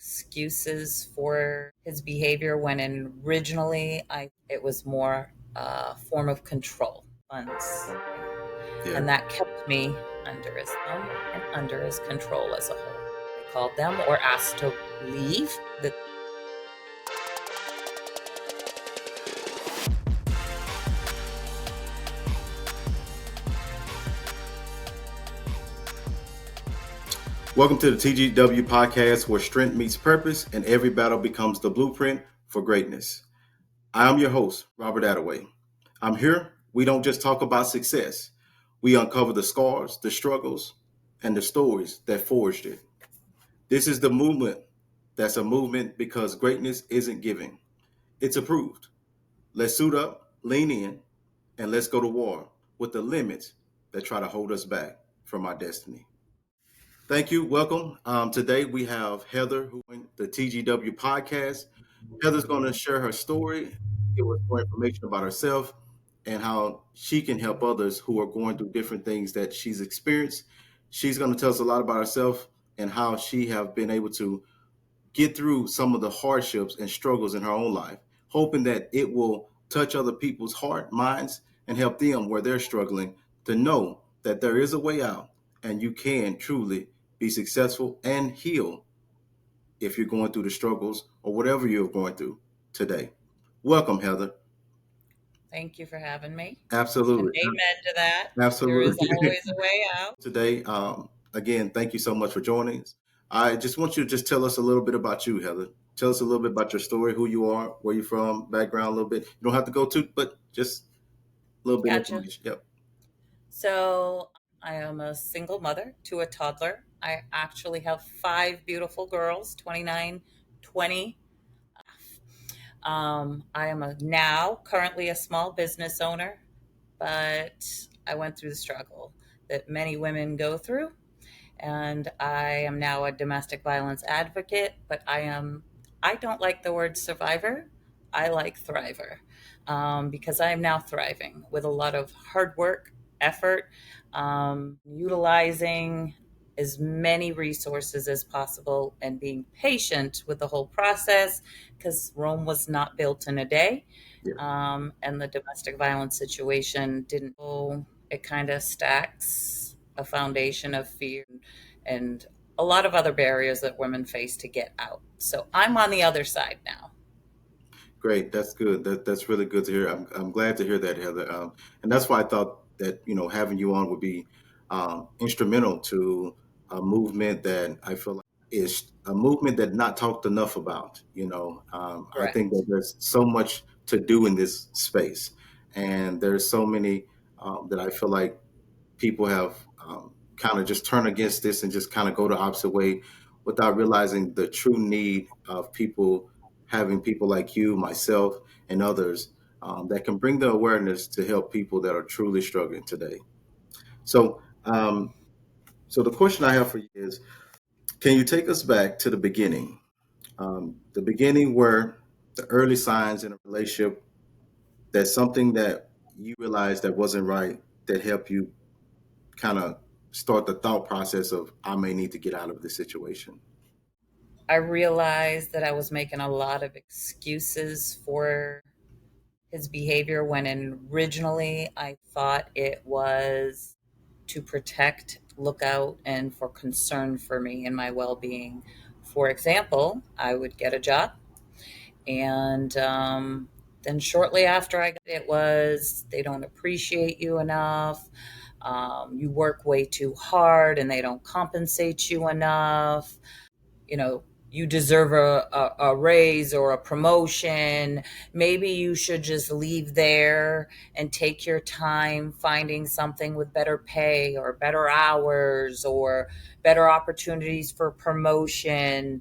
excuses for his behavior when originally it was more a form of control. Funds. Yeah. And that kept me under his thumb and under his control as a whole. I called them or asked to leave. Welcome to the TGW podcast where strength meets purpose and every battle becomes the blueprint for greatness. I'm your host, Robert Attaway. I'm here. We don't just talk about success. We uncover the scars, the struggles, and the stories that forged it. This is the movement that's a movement because greatness isn't giving. It's approved. Let's suit up, lean in, and let's go to war with the limits that try to hold us back from our destiny. Thank you. Welcome. Today we have Heather who joined the TGW podcast. Heather's going to share her story, give us more information about herself, and how she can help others who are going through different things that she's experienced. She's going to tell us a lot about herself and how she have been able to get through some of the hardships and struggles in her own life, hoping that it will touch other people's heart, minds, and help them where they're struggling to know that there is a way out and you can truly be successful and heal if you're going through the struggles or whatever you're going through today. Welcome, Heather. Thank you for having me. And Absolutely. amen to that. There is Absolutely. always a way out. Today, again, thank you so much for joining us. I just want you to just tell us a little bit about you, Heather. Tell us a little bit about your story, who you are, where you're from, background a little bit. You don't have to go to, but just a little bit of Gotcha. information. Yep. So I am a single mother to a toddler. I actually have 5 beautiful girls, 29, 20. I am now currently a small business owner, but I went through the struggle that many women go through. And I am now a domestic violence advocate, but I don't like the word survivor. I like thriver, because I am now thriving with a lot of hard work, effort, utilizing as many resources as possible and being patient with the whole process because Rome was not built in a day. Yeah. And the domestic violence situation didn't. So it kind of stacks a foundation of fear and a lot of other barriers that women face to get out. So I'm on the other side now. Great. That's good. That's really good to hear. I'm glad to hear that, Heather. And that's why I thought that, having you on would be instrumental to a movement that I feel like is a movement that not talked enough about. I think that Correct. there's so much to do in this space, and there's so many that I feel like people have kind of just turned against this and just kind of go the opposite way without realizing the true need of people having people like you, myself, and others that can bring the awareness to help people that are truly struggling today. So, so the question I have for you is, can you take us back to the beginning where the early signs in a relationship, that's something that you realized that wasn't right, that helped you kind of start the thought process of I may need to get out of this situation. I realized that I was making a lot of excuses for his behavior when originally I thought it was to protect, look out, and for concern for me and my well being. For example, I would get a job, and then shortly after I got it was they don't appreciate you enough. You work way too hard and they don't compensate you enough. You know, you deserve a raise or a promotion. Maybe you should just leave there and take your time finding something with better pay or better hours or better opportunities for promotion.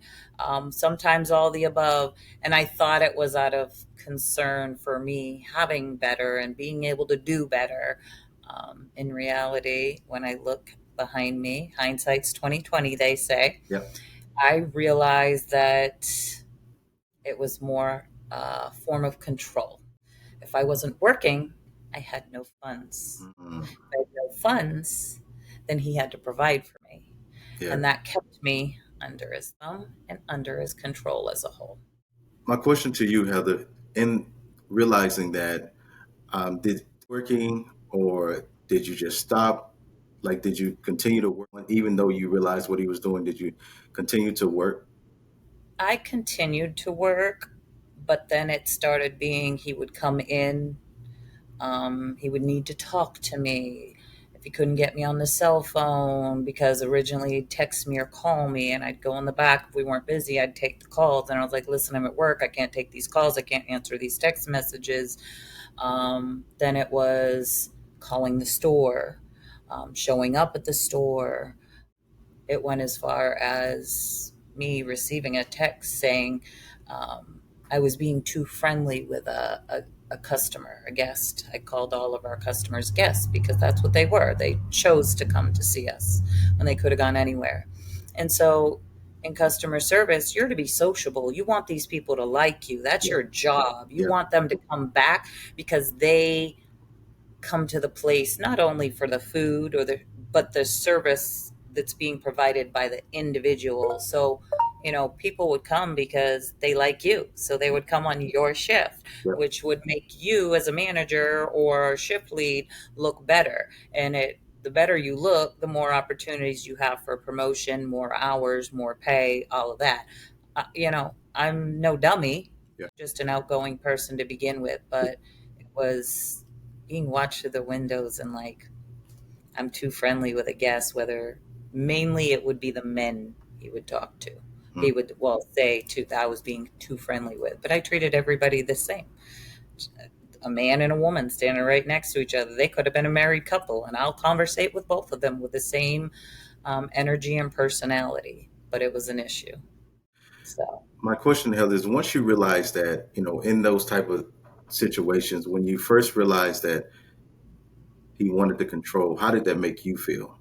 Sometimes all the above. And I thought it was out of concern for me having better and being able to do better. In reality, when I look behind me, hindsight's 2020, they say. Yep. I realized that it was more a form of control. If I wasn't working, I had no funds. Mhm. If I had no funds, then he had to provide for me. Yeah. And that kept me under his thumb and under his control as a whole. My question to you, Heather, in realizing that, did working or did you just stop? Like, did you continue to work even though you realized what he was doing? Did you continue to work? I continued to work, but then it started being he would come in. He would need to talk to me if he couldn't get me on the cell phone, because originally he'd text me or call me and I'd go in the back. If we weren't busy, I'd take the calls. And I was like, listen, I'm at work. I can't take these calls. I can't answer these text messages. Then it was calling the store, showing up at the store. It went as far as me receiving a text saying I was being too friendly with a customer, a guest. I called all of our customers guests because that's what they were. They chose to come to see us when they could have gone anywhere. And so in customer service, you're to be sociable. You want these people to like you. That's Yeah. your job. You Yeah. want them to come back because they come to the place not only for the food or the but the service that's being provided by the individual. So, people would come because they like you. So they would come on your shift, Yeah. which would make you as a manager or shift lead look better. And the better you look, the more opportunities you have for promotion, more hours, more pay, all of that. I'm no dummy, Yeah. just an outgoing person to begin with, but it was being watched through the windows and like I'm too friendly with a guest, whether mainly it would be the men he would talk to. Mm. He would, well, say that I was being too friendly with, but I treated everybody the same. A man and a woman standing right next to each other. They could have been a married couple, and I'll conversate with both of them with the same energy and personality, but it was an issue. So My question, Heather, is once you realize that, in those type of situations, when you first realized that he wanted to control, how did that make you feel?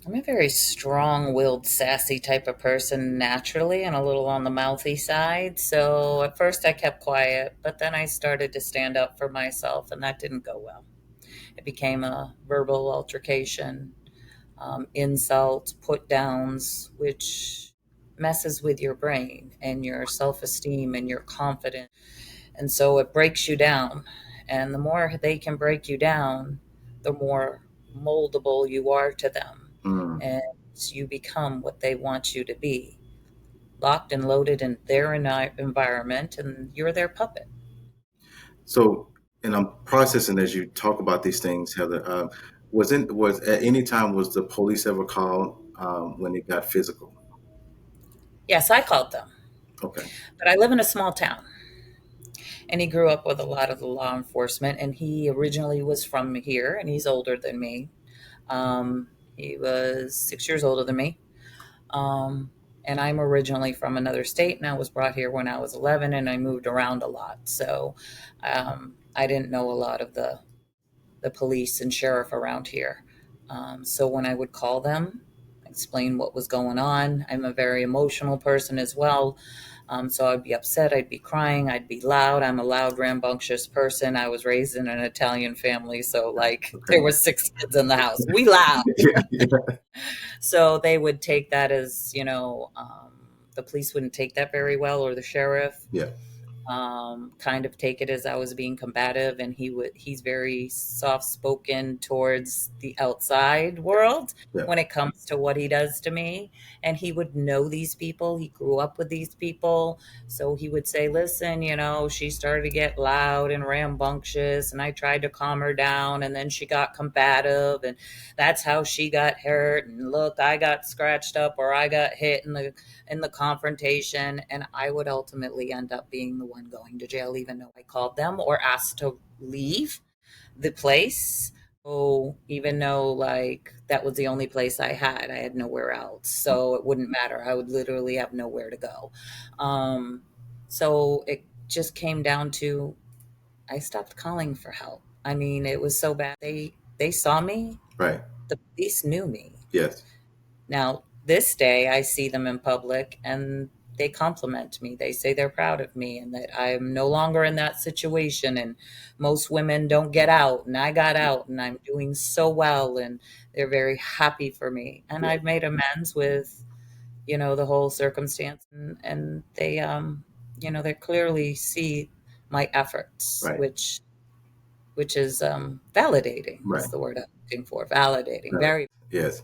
I'm a very strong willed, sassy type of person naturally and a little on the mouthy side. So at first I kept quiet, but then I started to stand up for myself, and that didn't go well. It became a verbal altercation, insults, put downs, which messes with your brain and your self esteem and your confidence. And so it breaks you down. And the more they can break you down, the more moldable you are to them. Mm. And you become what they want you to be, locked and loaded in their environment, and you're their puppet. So, and I'm processing as you talk about these things, Heather. Was at any time was the police ever called when it got physical? Yes, I called them, Okay. but I live in a small town. And he grew up with a lot of the law enforcement, and he originally was from here, and he's older than me. He was 6 years older than me. And I'm originally from another state, and I was brought here when I was 11, and I moved around a lot. So I didn't know a lot of the police and sheriff around here. So when I would call them, explain what was going on, I'm a very emotional person as well. So I'd be upset, I'd be crying, I'd be loud. I'm a loud, rambunctious person. I was raised in an Italian family, so like Okay. there were 6 kids in the house. We loud. Yeah, yeah. So they would take that as, the police wouldn't take that very well, or the sheriff. Yeah. Kind of take it as I was being combative, and he's very soft spoken towards the outside world Yeah. when it comes to what he does to me. And he would know these people. He grew up with these people. So he would say, listen, she started to get loud and rambunctious, and I tried to calm her down, and then she got combative, and that's how she got hurt. And look, I got scratched up, or I got hit in the confrontation, and I would ultimately end up being the one going to jail, even though I called them or asked to leave the place. Oh, even though like that was the only place I had nowhere else. So it wouldn't matter. I would literally have nowhere to go. So it just came down to I stopped calling for help. I mean, it was so bad. They saw me. Right. The police knew me. Yes. Now, this day, I see them in public and they compliment me. They say they're proud of me and that I'm no longer in that situation. And most women don't get out, and I got out, and I'm doing so well. And they're very happy for me. And Yeah. I've made amends with, the whole circumstance, and they clearly see my efforts, Right. which is validating Right. is the word I'm looking for. Validating, Right. very. Yes.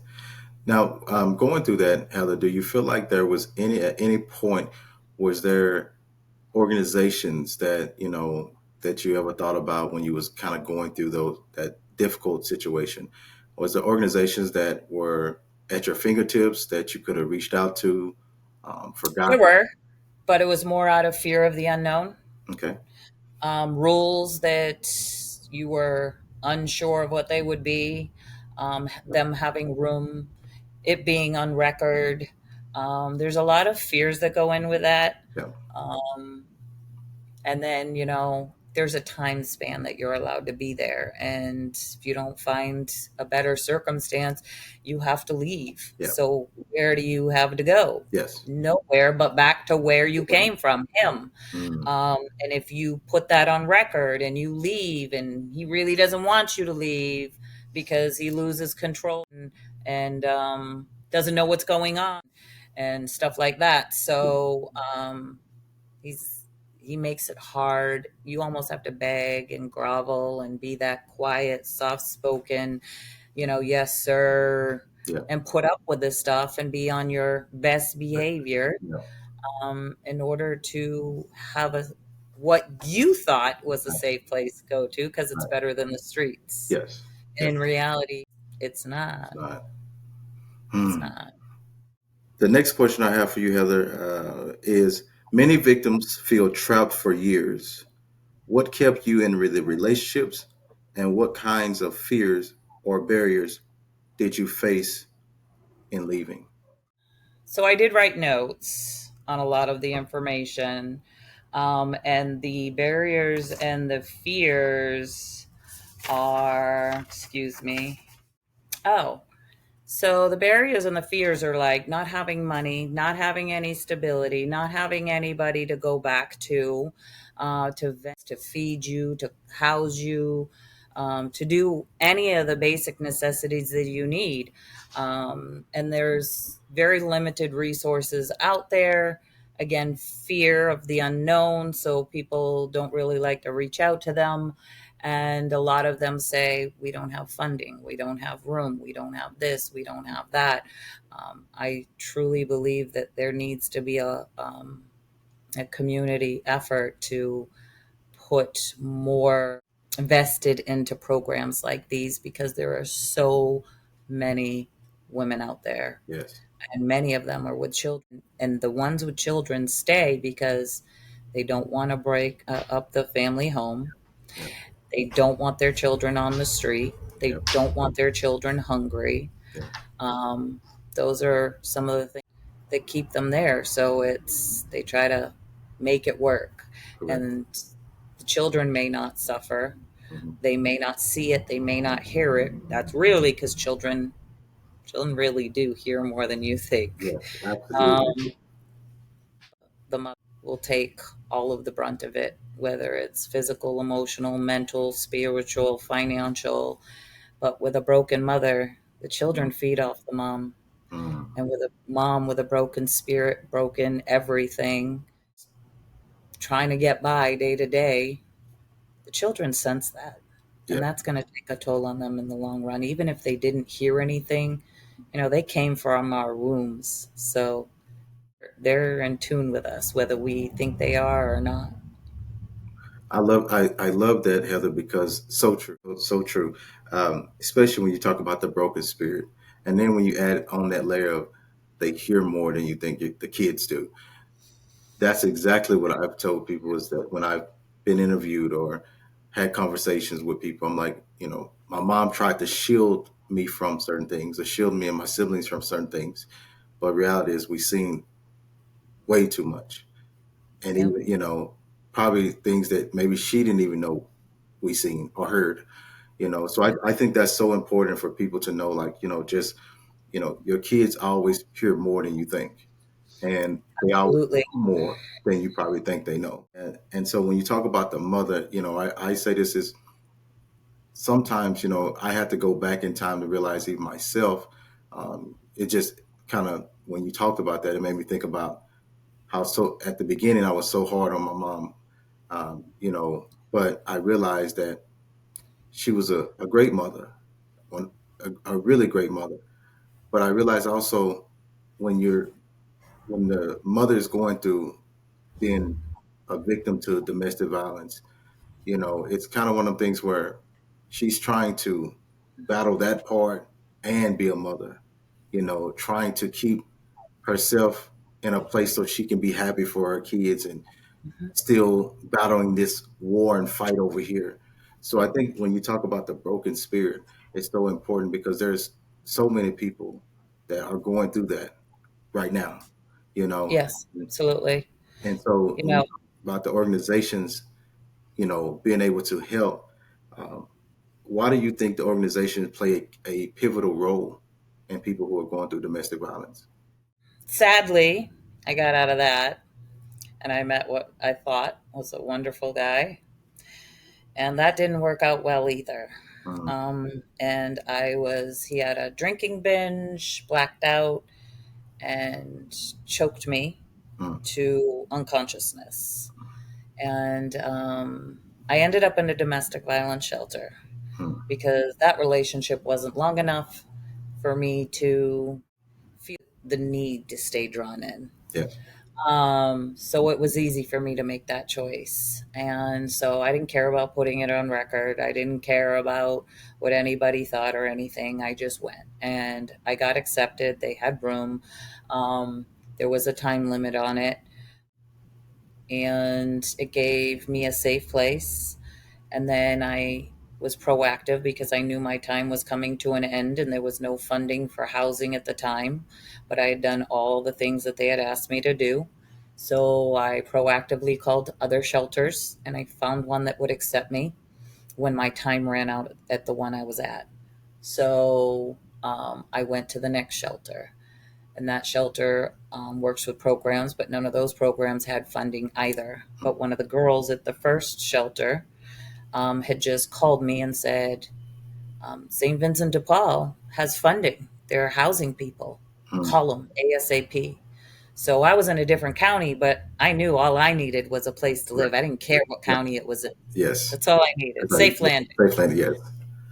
Now, going through that, Heather, do you feel like there was at any point, was there organizations that, that you ever thought about when you was kind of going through that difficult situation? Was there organizations that were at your fingertips that you could have reached out to, for There guidance? were, but it was more out of fear of the unknown. Okay. Rules that you were unsure of what they would be, them having room, it being on record. There's a lot of fears that go in with that. Yeah. Um, and then, there's a time span that you're allowed to be there. And if you don't find a better circumstance, you have to leave. Yeah. So where do you have to go? Yes. Nowhere but back to where you came from, him. Mm. And if you put that on record and you leave and he really doesn't want you to leave because he loses control and doesn't know what's going on and stuff like that. So he's he makes it hard. You almost have to beg and grovel and be that quiet, soft spoken, yes, sir, Yeah. and put up with this stuff and be on your best behavior Yeah. in order to have what you thought was a Right. safe place to go to because it's Right. better than the streets. Yes. And Yes. in reality, it's It's not. not. It's Hmm. not. The next question I have for you, Heather, is many victims feel trapped for years. What kept you in the relationships, and what kinds of fears or barriers did you face in leaving? So I did write notes on a lot of the information, and the barriers and the fears are, excuse me. Oh, so the barriers and the fears are like not having money, not having any stability, not having anybody to go back to feed you, to house you, to do any of the basic necessities that you need. And there's very limited resources out there. Again, fear of the unknown, so people don't really like to reach out to them. And a lot of them say, we don't have funding, we don't have room, we don't have this, we don't have that. I truly believe that there needs to be a community effort to put more vested into programs like these because there are so many women out there Yes. and many of them are with children, and the ones with children stay because they don't want to break up the family home. Yeah. They don't want their children on the street. They Yeah. don't want their children hungry. Yeah. Um, those are some of the things that keep them there. So they try to make it work, Correct. and the children may not suffer. Hmm. They may not see it. They may not hear it. That's really because children really do hear more than you think. Yes. Absolutely. Um, the mother will take all of the brunt of it, whether it's physical, emotional, mental, spiritual, financial. But with a broken mother, the children feed off the mom. Mm. And with a mom with a broken spirit, broken everything, trying to get by day to day, the children sense that. Yeah. And that's going to take a toll on them in the long run. Even if they didn't hear anything, they came from our wombs. So they're in tune with us, whether we think they are or not. I love that, Heather, because so true, so true. Especially when you talk about the broken spirit, and then when you add on that layer of they hear more than you think the kids do. That's exactly what I've told people is that when I've been interviewed or had conversations with people, I'm like, my mom tried to shield me from certain things, or shield me and my siblings from certain things, but reality is we've seen way too much, and Yep. even probably things that maybe she didn't even know we seen or heard. So I think that's so important for people to know, like, just your kids always hear more than you think, and they always Absolutely. know more than you probably think they know. And so when you talk about the mother, I say this is sometimes, I had to go back in time to realize even myself, it just kind of when you talked about that, it made me think about how so at the beginning I was so hard on my mom, but I realized that she was a great mother, a really great mother. But I realized also when when the mother is going through being a victim to domestic violence, it's kind of one of the things where she's trying to battle that part and be a mother, trying to keep herself in a place so she can be happy for her kids and Mhm. still battling this war and fight over here. So I think when you talk about the broken spirit, it's so important because there's so many people that are going through that right now, you know. Yes, absolutely. And so You when you know, talk about the organizations, being able to help, um, why do you think the organizations play a pivotal role in people who are going through domestic violence? sadly, I got out of that and I met what I thought was a wonderful guy. And that didn't work out well either. Mm, And he had a drinking binge, blacked out, and choked me mm, to unconsciousness. And I ended up in a domestic violence shelter mm. because that relationship wasn't long enough for me to feel the need to stay drawn in. Yeah. So it was easy for me to make that choice. And so I didn't care about putting it on record. I didn't care about what anybody thought or anything. I just went and I got accepted. They had room. Um, there was a time limit on it, and it gave me a safe place. And then I was proactive because I knew my time was coming to an end and there was no funding for housing at the time. But I had done all the things that they had asked me to do. So I proactively called other shelters and I found one that would accept me when my time ran out at the one I was at. So I went to the next shelter. And that shelter works with programs, but none of those programs had funding either. But one of the girls at the first shelter had just called me and said, St. Vincent de Paul has funding. They're housing people. Mm. Call them ASAP. So I was in a different county, but I knew all I needed was a place to Right. live. I didn't care what Yeah. county it was in. Yes. That's all I needed. Right. Safe landing. Safe landing. Yes.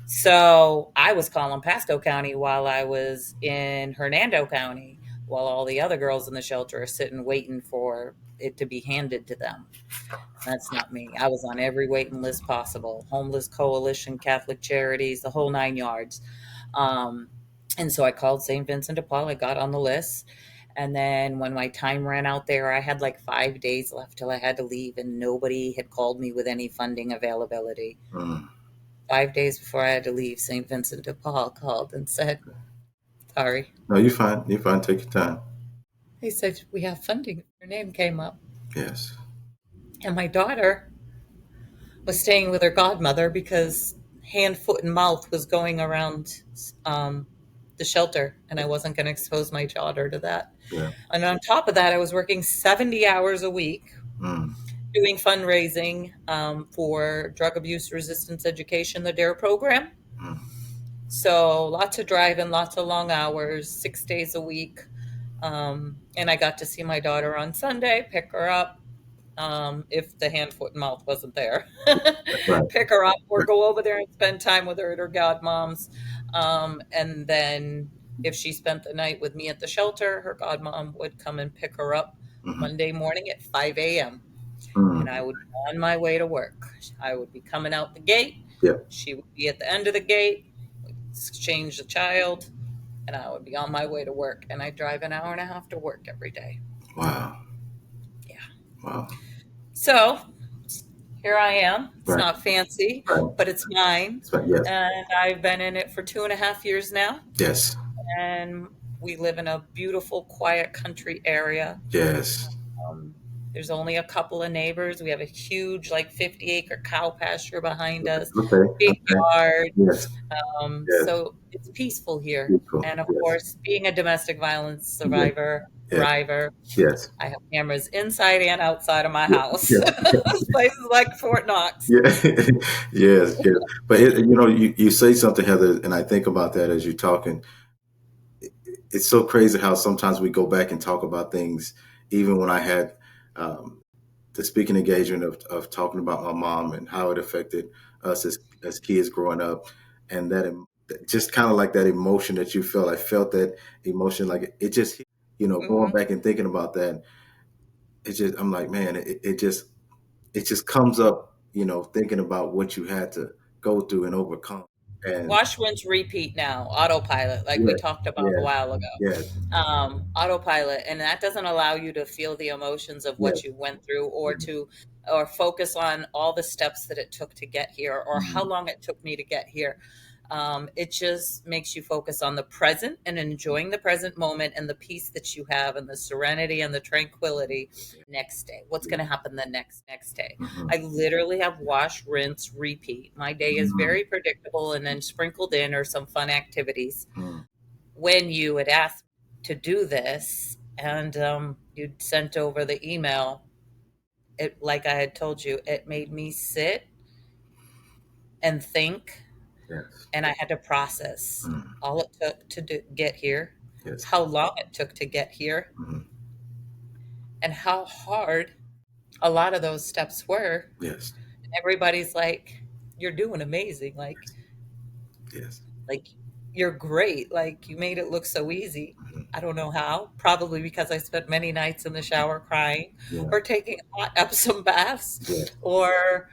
So I was calling Pasco County while I was in Hernando County, while all the other girls in the shelter are sitting waiting for it to be handed to them. That's not me. I was on every waiting list possible: Homeless Coalition, Catholic Charities, the whole nine yards. Um, and so I called St. Vincent de Paul. I got on the list. And then when my time ran out there, I had like 5 days left till I had to leave, and nobody had called me with any funding availability. Mm. 5 days before I had to leave, St. Vincent de Paul called and said, sorry. No, you're fine. You're fine. Take your time. He said, we have funding. Her name came up. Yes. And my daughter was staying with her godmother because hand, foot, and mouth was going around the shelter, and I wasn't going to expose my daughter to that. Yeah. And on top of that, I was working 70 hours a week Mm. doing fundraising for drug abuse resistance education, the DARE program. Mm. So lots of driving, lots of long hours, 6 days a week. And I got to see my daughter on Sunday, pick her up. If the hand, foot, and mouth wasn't there, Right. pick her up or go over there and spend time with her at her godmom's. And then if she spent the night with me at the shelter, her godmom would come and pick her up Mm-hmm. Monday morning at 5 a.m. Mm. And I would be on my way to work. I would be coming out the gate. Yep. She would be at the end of the gate, exchange the child, and I would be on my way to work. And I drive an hour and a half to work every day. Wow. Yeah. Wow. So here I am. It's Right. not fancy, Right. but it's mine. That's right. Yes. And I've been in it for 2.5 years now. Yes. And we live in a beautiful, quiet country area. Yes. There's only a couple of neighbors. We have a huge, like 50-acre cow pasture behind us, Okay. big Okay. yard. Yes. Yes. So it's peaceful here. Beautiful. And of Yes. course, being a domestic violence survivor, Yes. thriver, Yes. I have cameras inside and outside of my Yes. house. Yes. Places like Fort Knox. Yeah. Yes. Yes. But you say something, Heather, and I think about that as you're talking. it's so crazy how sometimes we go back and talk about things. Even when I had um, the speaking engagement of talking about my mom and how it affected us as kids growing up, and just kind of like that emotion that you felt. I felt that emotion, like it just, going Hmm. back and thinking about that. I'm like, man, it just comes up, thinking about what you had to go through and overcome. And Wash, rinse, repeat now, autopilot, like we yes, talked about a yes, while ago. yes, Autopilot, and that doesn't allow you to feel the emotions of what yes, you went through, or mhm, to or focus on all the steps that it took to get here, or how mhm, long it took me to get here. It just makes you focus on the present and enjoying the present moment and the peace that you have and the serenity and the tranquility. Next day, what's yeah, going to happen the next day? mhm, I literally have wash, rinse, repeat. My day is mhm, very predictable, and then sprinkled in are some fun activities. mhm. When you had asked to do this, and you'd sent over the email, it, like I had told you, it made me sit and think, Yes, and I had to process mhm, all it took to get here, yes, how long it took to get here, mhm, and how hard a lot of those steps were. yes, Everybody's like, "You're doing amazing. yes, Like you're great. Like you made it look so easy." mhm, I don't know how. Probably because I spent many nights in the shower crying, yeah, or taking hot Epsom baths, yes, or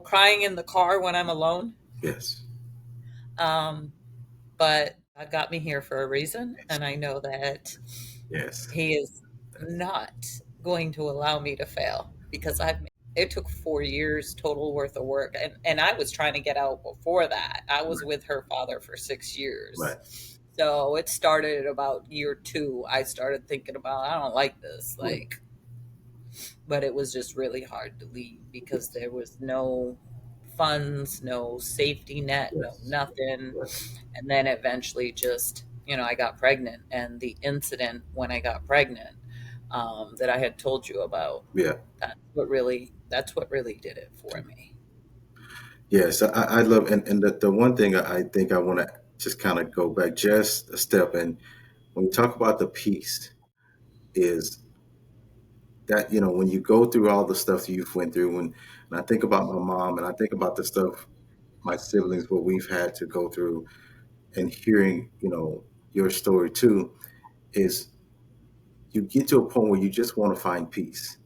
crying in the car when I'm alone. yes, Um, but God got me here for a reason, and I know that yes, He is not going to allow me to fail, because it took 4 years total worth of work, and I was trying to get out before that. I was right, with her father for 6 years. right, So it started at about year two. I started thinking about, I don't like this. yeah, But it was just really hard to leave because yes, there was no funds, no safety net, no yes, nothing. yes, And then eventually, just, I got pregnant. And the incident when I got pregnant, that I had told you about, yeah, that's what really did it for me. yes. I love, and the one thing I think I want to just kind of go back just a step, and when we talk about the peace, is that when you go through all the stuff you've went through, and I think about my mom, and I think about the stuff my siblings, what we've had to go through, and hearing your story too, is you get to a point where you just want to find peace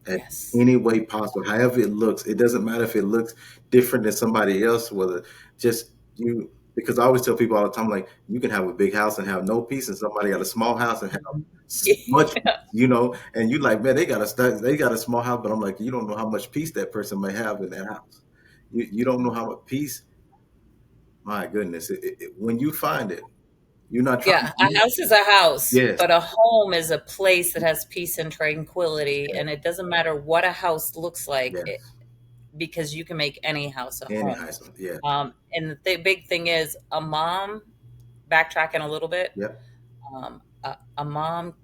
at Yes. any way possible, however it looks. It doesn't matter if it looks different than somebody else, whether just you. Because I always tell people all the time, like, you can have a big house and have no peace, and somebody got a small house and have Mhm. much peace, and you like, man, they got a small house, but I'm like, you don't know how much peace that person may have in that house. You don't know how much peace. My goodness, when you find it, you're not trying. Yeah, a house is a house, Yes, but a home is a place that has peace and tranquility, yes, and it doesn't matter what a house looks like, yes. because you can make any house a Any home. high school, yeah, And the big thing is, a mom, backtracking a little bit, yep, a mom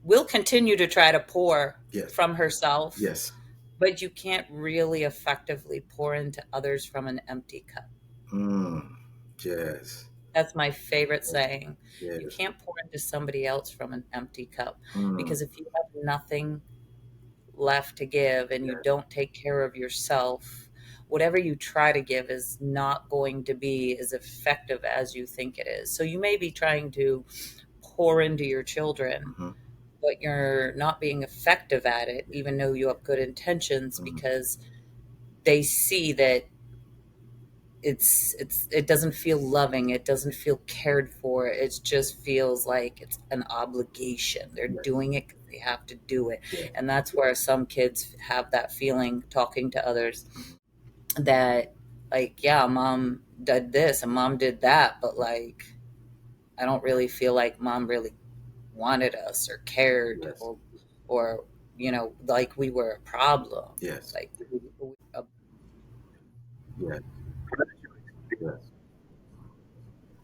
will continue to try to pour yes, from herself, yes. but you can't really effectively pour into others from an empty cup. Mm, yes, That's my favorite yes, saying. You yes. can't pour into somebody else from an empty cup, Mm, because if you have nothing left to give and you yes, don't take care of yourself, whatever you try to give is not going to be as effective as you think it is. So you may be trying to pour into your children, mhm, but you're not being effective at it, yeah, even though you have good intentions, mm, because they see that it doesn't feel loving, it doesn't feel cared for, it just feels like it's an obligation. They're yes, doing it because they have to do it. yes, And that's where some kids have that feeling talking to others, mhm, that, like, yeah, mom did this and mom did that, but like, I don't really feel like mom really wanted us or cared, yes, or like we were a problem, yes, like yes, yes,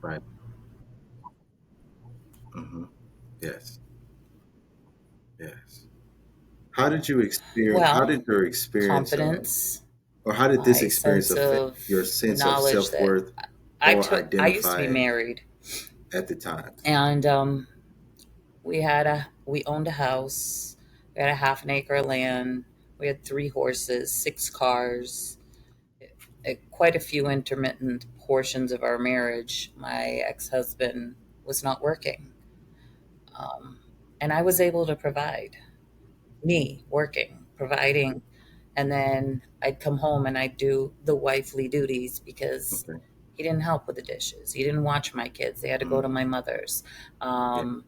right, hmm, yes, yes. How did you experience? How well, did your experience, confidence, or how did this my experience sense affect of your sense of knowledge self that worth or I used to be identifying? married. at the time. And we owned a house. We had a half an acre of land. We had 3 horses, 6 cars, quite a few intermittent portions of our marriage. My ex-husband was not working, um, and I was able to provide. Me working, providing, and then I'd come home and I'd do the wifely duties because Okay. he didn't help with the dishes. He didn't watch my kids. They had to go Mm, to my mother's. yeah. Um,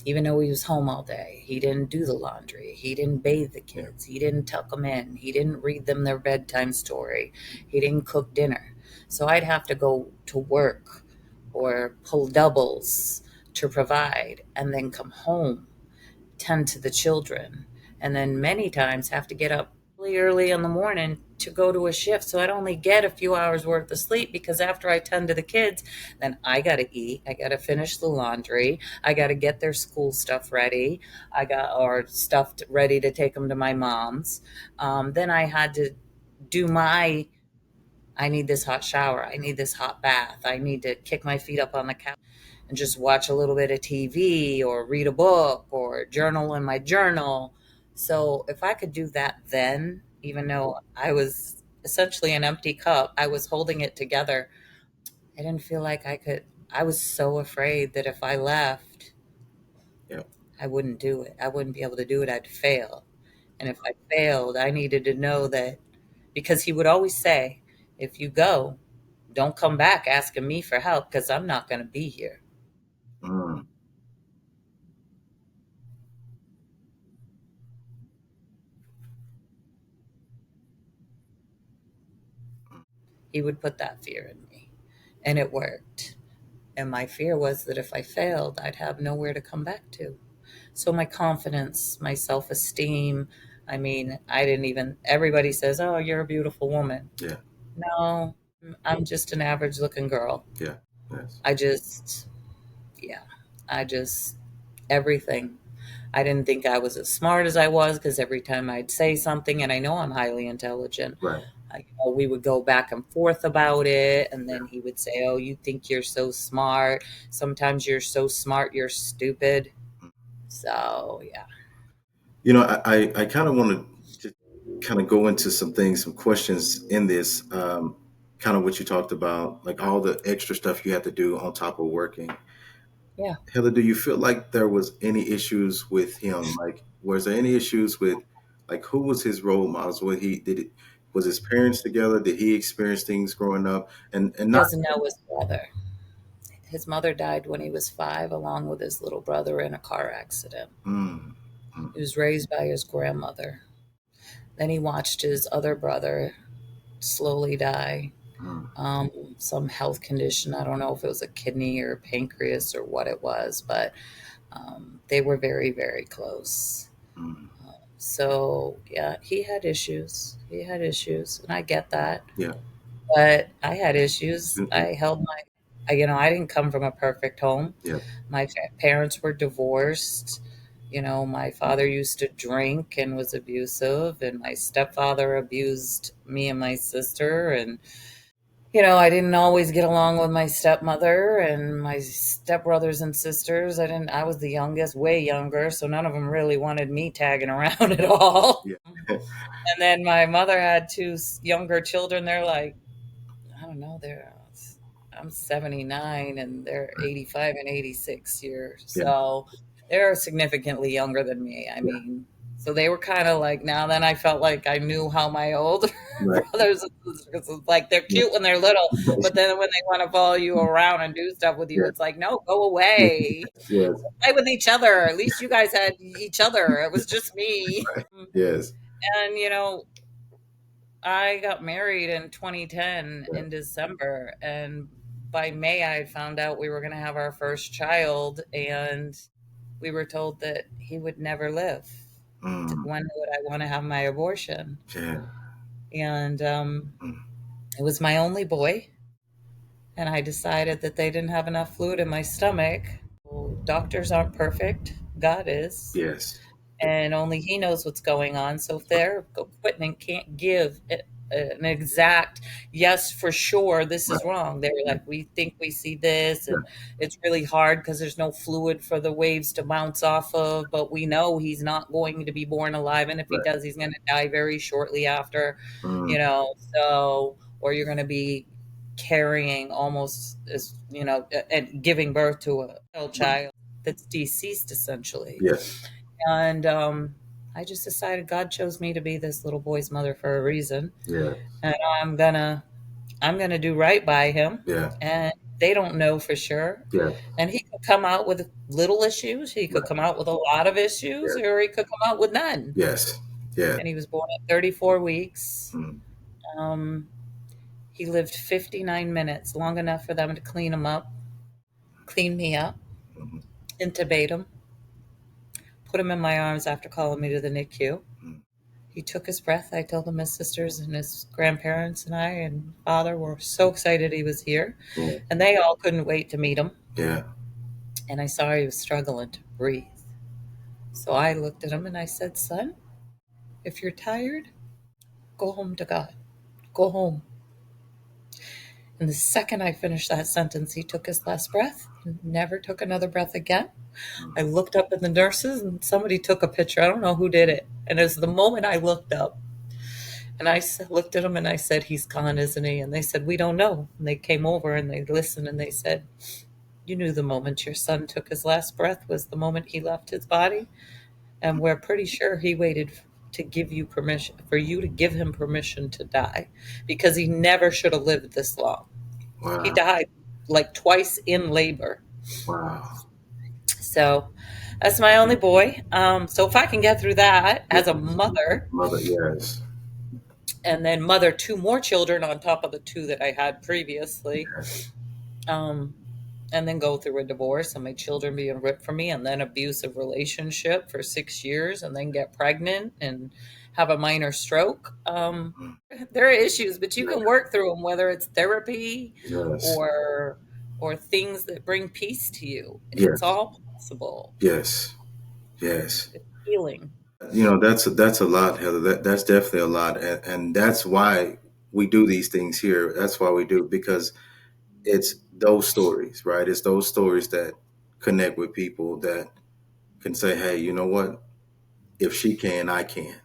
Even though he was home all day, he didn't do the laundry. He didn't bathe the Yeah. kids. He didn't tuck them in. He didn't read them their bedtime story. He didn't cook dinner. So I'd have to go to work or pull doubles to provide and then come home, tend to the children, and then many times have to get up really early in the morning to go to a shift. So I'd only get a few hours worth of sleep because after I tend to the kids, then I got to eat. I got to finish the laundry. I got to get their school stuff ready. Or stuff ready to take them to my mom's. Then I had to do I need this hot shower. I need this hot bath. I need to kick my feet up on the couch and just watch a little bit of TV or read a book or journal in my journal. So if I could do that then, even though I was essentially an empty cup, I was holding it together. I didn't feel like I could. I was so afraid that if I left, Yeah. I wouldn't do it. I wouldn't be able to do it. I'd fail. And if I failed, I needed to know that because he would always say, if you go, don't come back asking me for help because I'm not going to be here. Mm, He would put that fear in me, and it worked. And my fear was that if I failed, I'd have nowhere to come back to. So my confidence, my self esteem, I mean, I didn't even, everybody says, oh, you're a beautiful woman. yeah. No, I'm just an average looking girl. Yeah. Yes. I just, yeah, I just, everything. I didn't think I was as smart as I was because every time I'd say something, and I know I'm highly intelligent, Right. we would go back and forth about it. And Yeah. then he would say, oh, you think you're so smart. Sometimes you're so smart, you're stupid. So, yeah. I kind of want to kind of go into some things, some questions in this, kind of what you talked about, like all the extra stuff you have to do on top of working. Yeah. Heather, do you feel like there was any issues with him? Like, was there any issues with, like, who was his role models? What he did it was his parents together? Did he experience things growing up? And He not. doesn't know his brother. His mother died when he was 5, along with his little brother in a car accident. Mm, mm, He was raised by his grandmother. Then he watched his other brother slowly die. mm, Some health condition. I don't know if it was a kidney or pancreas or what it was, but they were very, very close. mm. So, yeah, he had issues. He had issues, and I get that. Yeah. But I had issues. Mm, mm, I held I didn't come from a perfect home. yeah. My parents were divorced. My father used to drink and was abusive, and my stepfather abused me and my sister. And I didn't always get along with my stepmother and my stepbrothers and sisters. I was the youngest, way younger, so none of them really wanted me tagging around at all. Yeah. And then my mother had 2 younger children. They're like, I don't know, I'm 79 and they're 85 and 86 years. Yeah. So they're significantly younger than me. I Yeah. mean, so they were kind of like, now then I felt like I knew how my older Right. brothers and sisters was like. They're cute when they're little, but then when they want to follow you around and do stuff with you, Yeah. it's like, no, go away. Yes. Play with each other. At least you guys had each other. It was just me. Yes. And, I got married in 2010 Yeah. in December, and by May I had found out we were going to have our first child, and we were told that he would never live. Mm, When would I want to have my abortion? yeah. And Mm, it was my only boy, and I decided that they didn't have enough fluid in my stomach. Well, doctors aren't perfect. God is. yes. And only he knows what's going on. So if their equipment can't give an exact yes for sure this Right. is wrong. They were Mm. like, we think we see this, Yeah. and it's really hard because there's no fluid for the waves to bounce off of, but we know he's not going to be born alive, and if he Right. does, he's going to die very shortly after, Mm. so, or you're going to be carrying almost as, and giving birth to a Right. child that's deceased essentially. Yes. And I just decided God chose me to be this little boy's mother for a reason, Yeah. and I'm gonna do right by him. Yeah. And they don't know for sure. Yeah. And he could come out with little issues. He could Right. come out with a lot of issues, Yeah. or he could come out with none. Yes. Yeah. And he was born at 34 weeks. Mm. Um, he lived 59 minutes, long enough for them to clean him up, clean me up, Mhm. intubate him, put him in my arms after calling me to the NICU. Mm. He took his breath. I told him his sisters and his grandparents and I and father were so excited he was here. Yeah. And they all couldn't wait to meet him. Yeah. And I saw he was struggling to breathe. So I looked at him and I said, son, if you're tired, go home to God. Go home. And the second I finished that sentence, he took his last breath and never took another breath again. I looked up at the nurses and somebody took a picture. I don't know who did it. And it was the moment I looked up and I looked at him and I said, he's gone, isn't he? And they said, we don't know. And they came over and they listened and they said, you knew the moment your son took his last breath was the moment he left his body. And we're pretty sure he waited to give you permission, for you to give him permission to die, because he never should have lived this long. He Wow. died like twice in labor. Wow. So that's my only boy. So if I can get through that as a mother, Mother. Yes. and then mother two more children on top of the two that I had previously, Yes. and then go through a divorce and my children being ripped from me, and then abusive relationship for 6 years, and then get pregnant and have a minor stroke. There are issues, but you can work through them, whether it's therapy Yes. or things that bring peace to you. Yes. It's all possible. Yes. Yes. It's healing. That's a lot, Heather. That's definitely a lot, and that's why we do these things here. That's why we do, because it's those stories, right? It's those stories that connect with people that can say, "Hey, you know what? If she can, I can."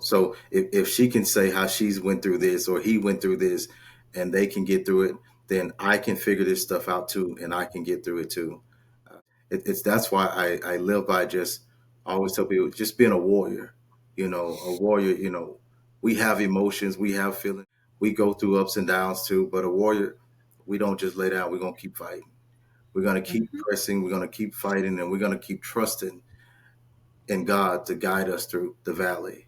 So if she can say how she's went through this or he went through this, and they can get through it, then I can figure this stuff out too, and I can get through it too. It's that's why I live by just I always tell people just being a warrior. A warrior. We have emotions, we have feelings, we go through ups and downs too. But a warrior, we don't just lay down. We're gonna keep fighting. We're gonna keep Mhm. pressing. We're gonna keep fighting, and we're gonna keep trusting in God to guide us through the valley.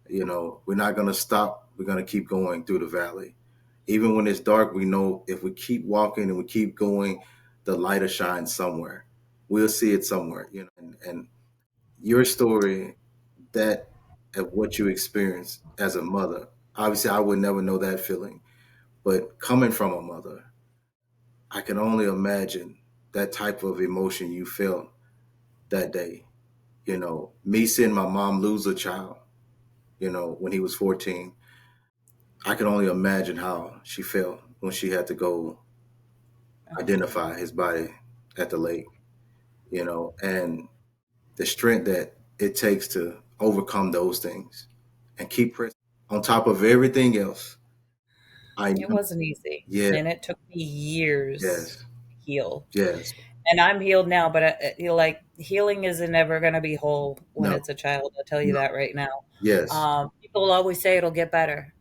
We're not gonna stop. We're gonna keep going through the valley. Even when it's dark, we know if we keep walking and we keep going, the light will shine somewhere. We'll see it somewhere. And your story, that of what you experienced as a mother, obviously I would never know that feeling. But coming from a mother, I can only imagine that type of emotion you felt that day. Me seeing my mom lose a child, when he was 14, I can only imagine how she felt when she had to go identify his body at the lake, and the strength that it takes to overcome those things and keep pressing on top of everything else. I It know. wasn't easy, Yeah. and it took me years Yes. to heal. Yes. And I'm healed now, but like healing isn't ever going to be whole when No. it's a child. I'll tell you No. that right now. Yes. People always say it'll get better.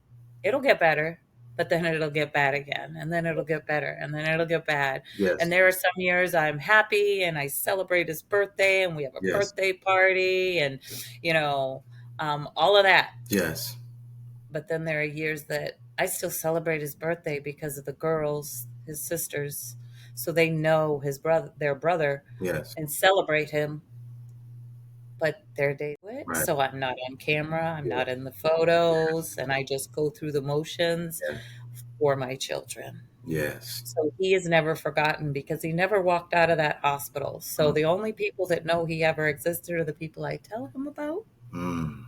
It'll get better, but then it'll get bad again, and then it'll get better, and then it'll get bad. Yes. And there are some years I'm happy and I celebrate his birthday and we have a Yes. birthday party and, all of that. Yes. But then there are years that I still celebrate his birthday because of the girls, his sisters, so they know their brother, Yes. and celebrate him. But their day, Right. so I'm not on camera, I'm Yeah. not in the photos, and I just go through the motions Yeah. for my children. Yes. So he is never forgotten because he never walked out of that hospital. So the only people that know he ever existed are the people I tell him about. Mm.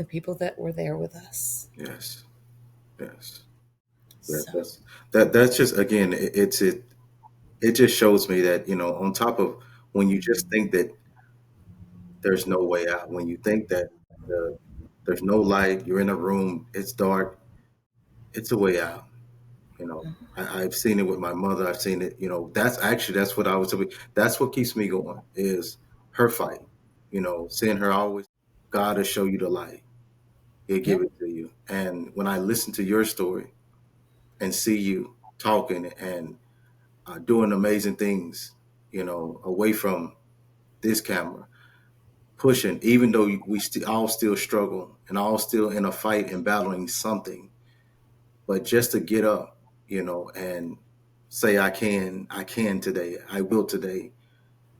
the people that were there with us. Yes. Yes. Yeah, So, that's just again it just shows me that, on top of when you just think that there's no way out, when you think that the, there's no light, you're in a room, it's dark, it's a way out. I've seen it with my mother. I've seen it, that's what I was, that's what keeps me going is her fight, seeing her always, God will show you the light. He'll give yep, it to you. And when I listen to your story and see you talking and doing amazing things, away from this camera, pushing, even though we all still struggle and all still in a fight and battling something, but just to get up, and say, I can today, I will today,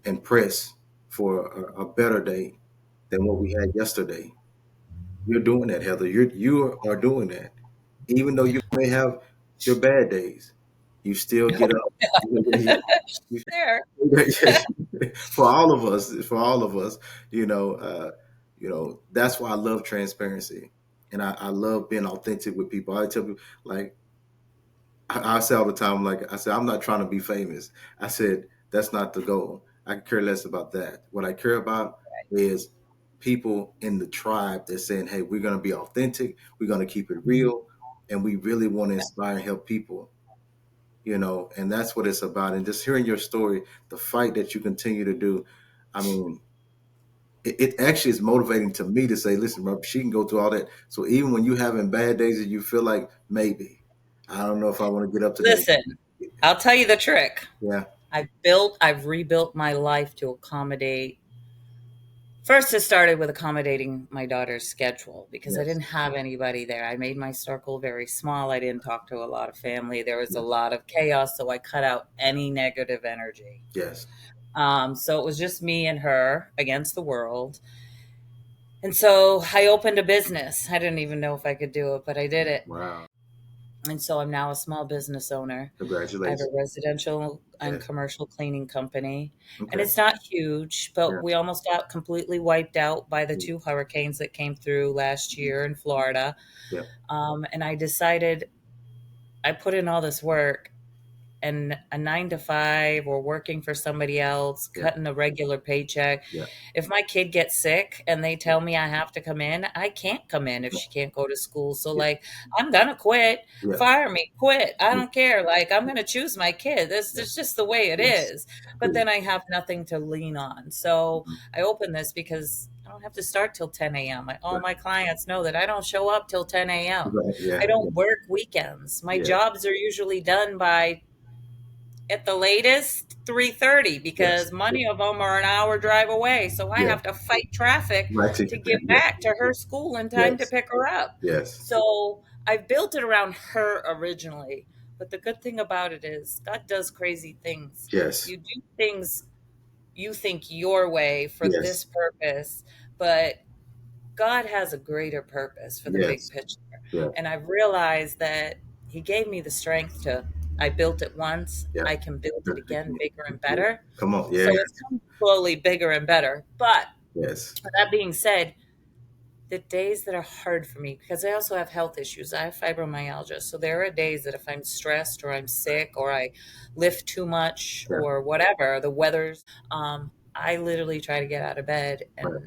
and press for a better day than what we had yesterday. You're doing that, Heather. You are doing that. Even though you may have your bad days, you still get up. You, there. for all of us, that's why I love transparency, and I love being authentic with people. I tell people, like, I say all the time, like I said, I'm not trying to be famous. I said that's not the goal. I can care less about that. What I care about is people in the tribe that's saying, "Hey, we're going to be authentic. We're going to keep it real, and we really want to inspire and help people." And that's what it's about. And just hearing your story, the fight that you continue to do, I mean, it actually is motivating to me to say, listen, bro, she can go through all that. So even when you having bad days and you feel like maybe, I don't know if I want to get up today. Listen, I'll tell you the trick. Yeah. I've rebuilt my life to accommodate. First, it started with accommodating my daughter's schedule because I Yes. didn't have anybody there. I made my circle very small. I didn't talk to a lot of family. There was a lot of chaos, so I cut out any negative energy. Yes. So it was just me and her against the world. And so I opened a business. I didn't even know if I could do it, but I did it. Wow. And so I'm now a small business owner. I have a Congratulations. residential and Yes. commercial cleaning company. And Okay. it's not huge, but Yeah. we almost got completely wiped out by the Mm. 2 hurricanes that came through last year in Florida. Yeah. And I decided I put in all this work and a 9 to 5 or working for somebody else, Yeah. cutting a regular paycheck. Yeah. If my kid gets sick and they tell me I have to come in, I can't come in if she can't go to school. So, Yeah. like, I'm going to quit, Yeah. fire me, quit. I Yeah. don't care. Like, I'm going to choose my kid. This is just the way it Yes. is. But then I have nothing to lean on. So Mhm. I opened this because I don't have to start till 10 a.m. All Right. my clients know that I don't show up till 10 a.m. Right. Yeah. I Yeah. don't work weekends. My Yeah. jobs are usually done by at the latest 3:30 Yes. because many of them are an hour drive away, so I Yeah. have to fight traffic Right. to get Yeah. back to her school in time to Yes. pick her up. Yes. So I've built it around her originally, but the good thing about it is God does crazy things. Yes. You do things you think your way for Yes. this purpose, but God has a greater purpose for the big Yes. picture. Yeah. And I've realized that He gave me the strength to, I built it once, Yeah. I can build it again bigger and Yeah. better. Come on. Yeah. So it's come slowly bigger and better. But Yes. that being said, the days that are hard for me, because I also have health issues, I have fibromyalgia. So there are days that if I'm stressed or I'm sick or I lift too much Yeah. or whatever, the weather's, I literally try to get out of bed Right.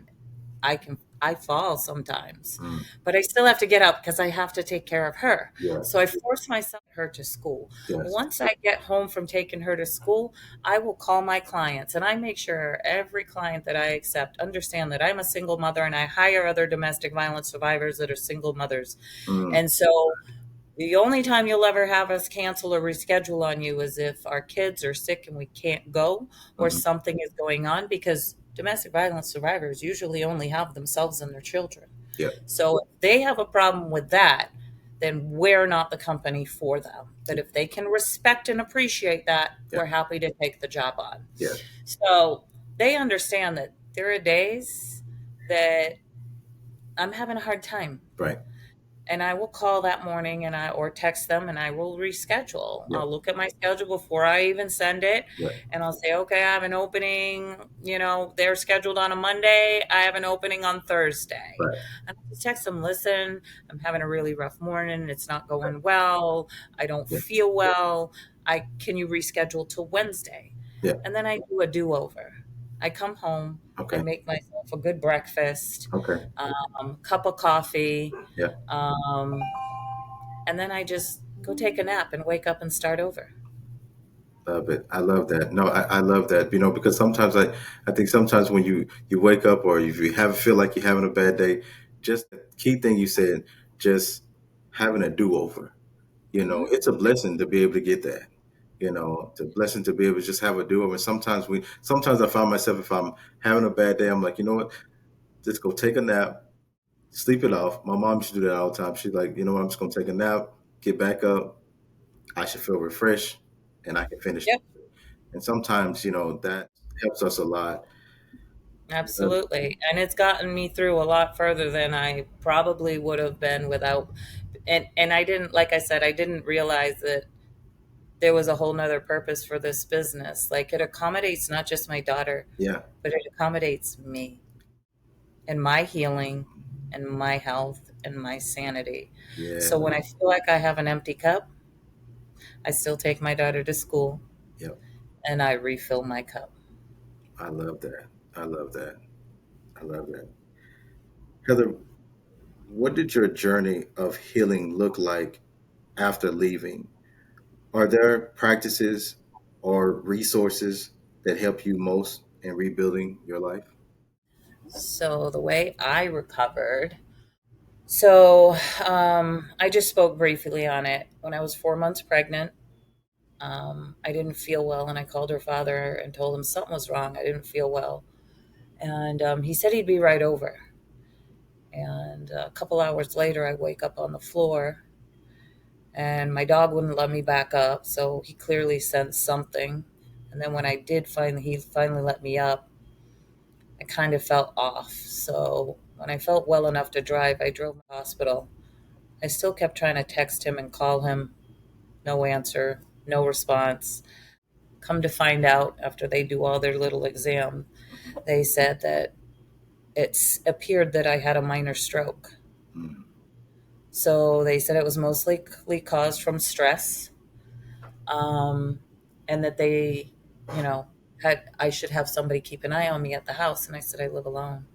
and I fall sometimes, Mm. but I still have to get up because I have to take care of her. Yeah. So I force myself her to school. Yes. Once I get home from taking her to school, I will call my clients and I make sure every client that I accept understand that I'm a single mother and I hire other domestic violence survivors that are single mothers. Mm. And so the only time you'll ever have us cancel or reschedule on you is if our kids are sick and we can't go or Mhm. something is going on because domestic violence survivors usually only have themselves and their children. Yeah. So if they have a problem with that, then we're not the company for them. But if they can respect and appreciate that, Yeah. we're happy to take the job on. Yeah. So they understand that there are days that I'm having a hard time. Right. And I will call that morning or text them and I will reschedule. Yeah. I'll look at my schedule before I even send it Right. and I'll say, okay, I have an opening, they're scheduled on a Monday. I have an opening on Thursday. Right. And I just text them, listen, I'm having a really rough morning. It's not going well. I don't Yeah. feel well. Can you reschedule till Wednesday? Yeah. And then I do a do-over. I come home, I Okay. make myself a good breakfast, Okay. cup of coffee, Yeah. um, and then I just go take a nap and wake up and start over. Love it. I love that. No, I love that. Because sometimes I think sometimes when you wake up or if you feel like you're having a bad day, just the key thing you said, just having a do over. Hmm. It's a blessing to be able to get that. It's a blessing to be able to just have a do over. And sometimes I find myself if I'm having a bad day, I'm like, you know what, just go take a nap, sleep it off. My mom used to do that all the time. She's like, you know what, I'm just gonna take a nap, get back up. I should feel refreshed, and I can finish. Yep, And sometimes, that helps us a lot. absolutely. And it's gotten me through a lot further than I probably would have been without. And I didn't, like I said, I didn't realize that there was a whole nother purpose for this business. Like it accommodates not just my daughter, Yeah, but it accommodates me and my healing and my health and my sanity. yeah, So when I feel like I have an empty cup, I still take my daughter to school yep. and I refill my cup. I love that. I love that. I love that. Heather, what did your journey of healing look like after leaving? Are there practices or resources that help you most in rebuilding your life? So the way I recovered, so I just spoke briefly on it. When I was 4 months pregnant, I didn't feel well, and I called her father and told him something was wrong. I didn't feel well, and he said he'd be right over. And a couple hours later, I wake up on the floor, and my dog wouldn't let me back up, so he clearly sensed something. And then when he finally let me up. I kind of felt off. So when I felt well enough to drive, I drove to the hospital. I still kept trying to text him and call him. No answer, no response. Come to find out, after they do all their little exam, they said that it's appeared that I had a minor stroke. Mm. So they said it was mostly caused from stress, um, and that you know, I should have somebody keep an eye on me at the house. And I said I live alone.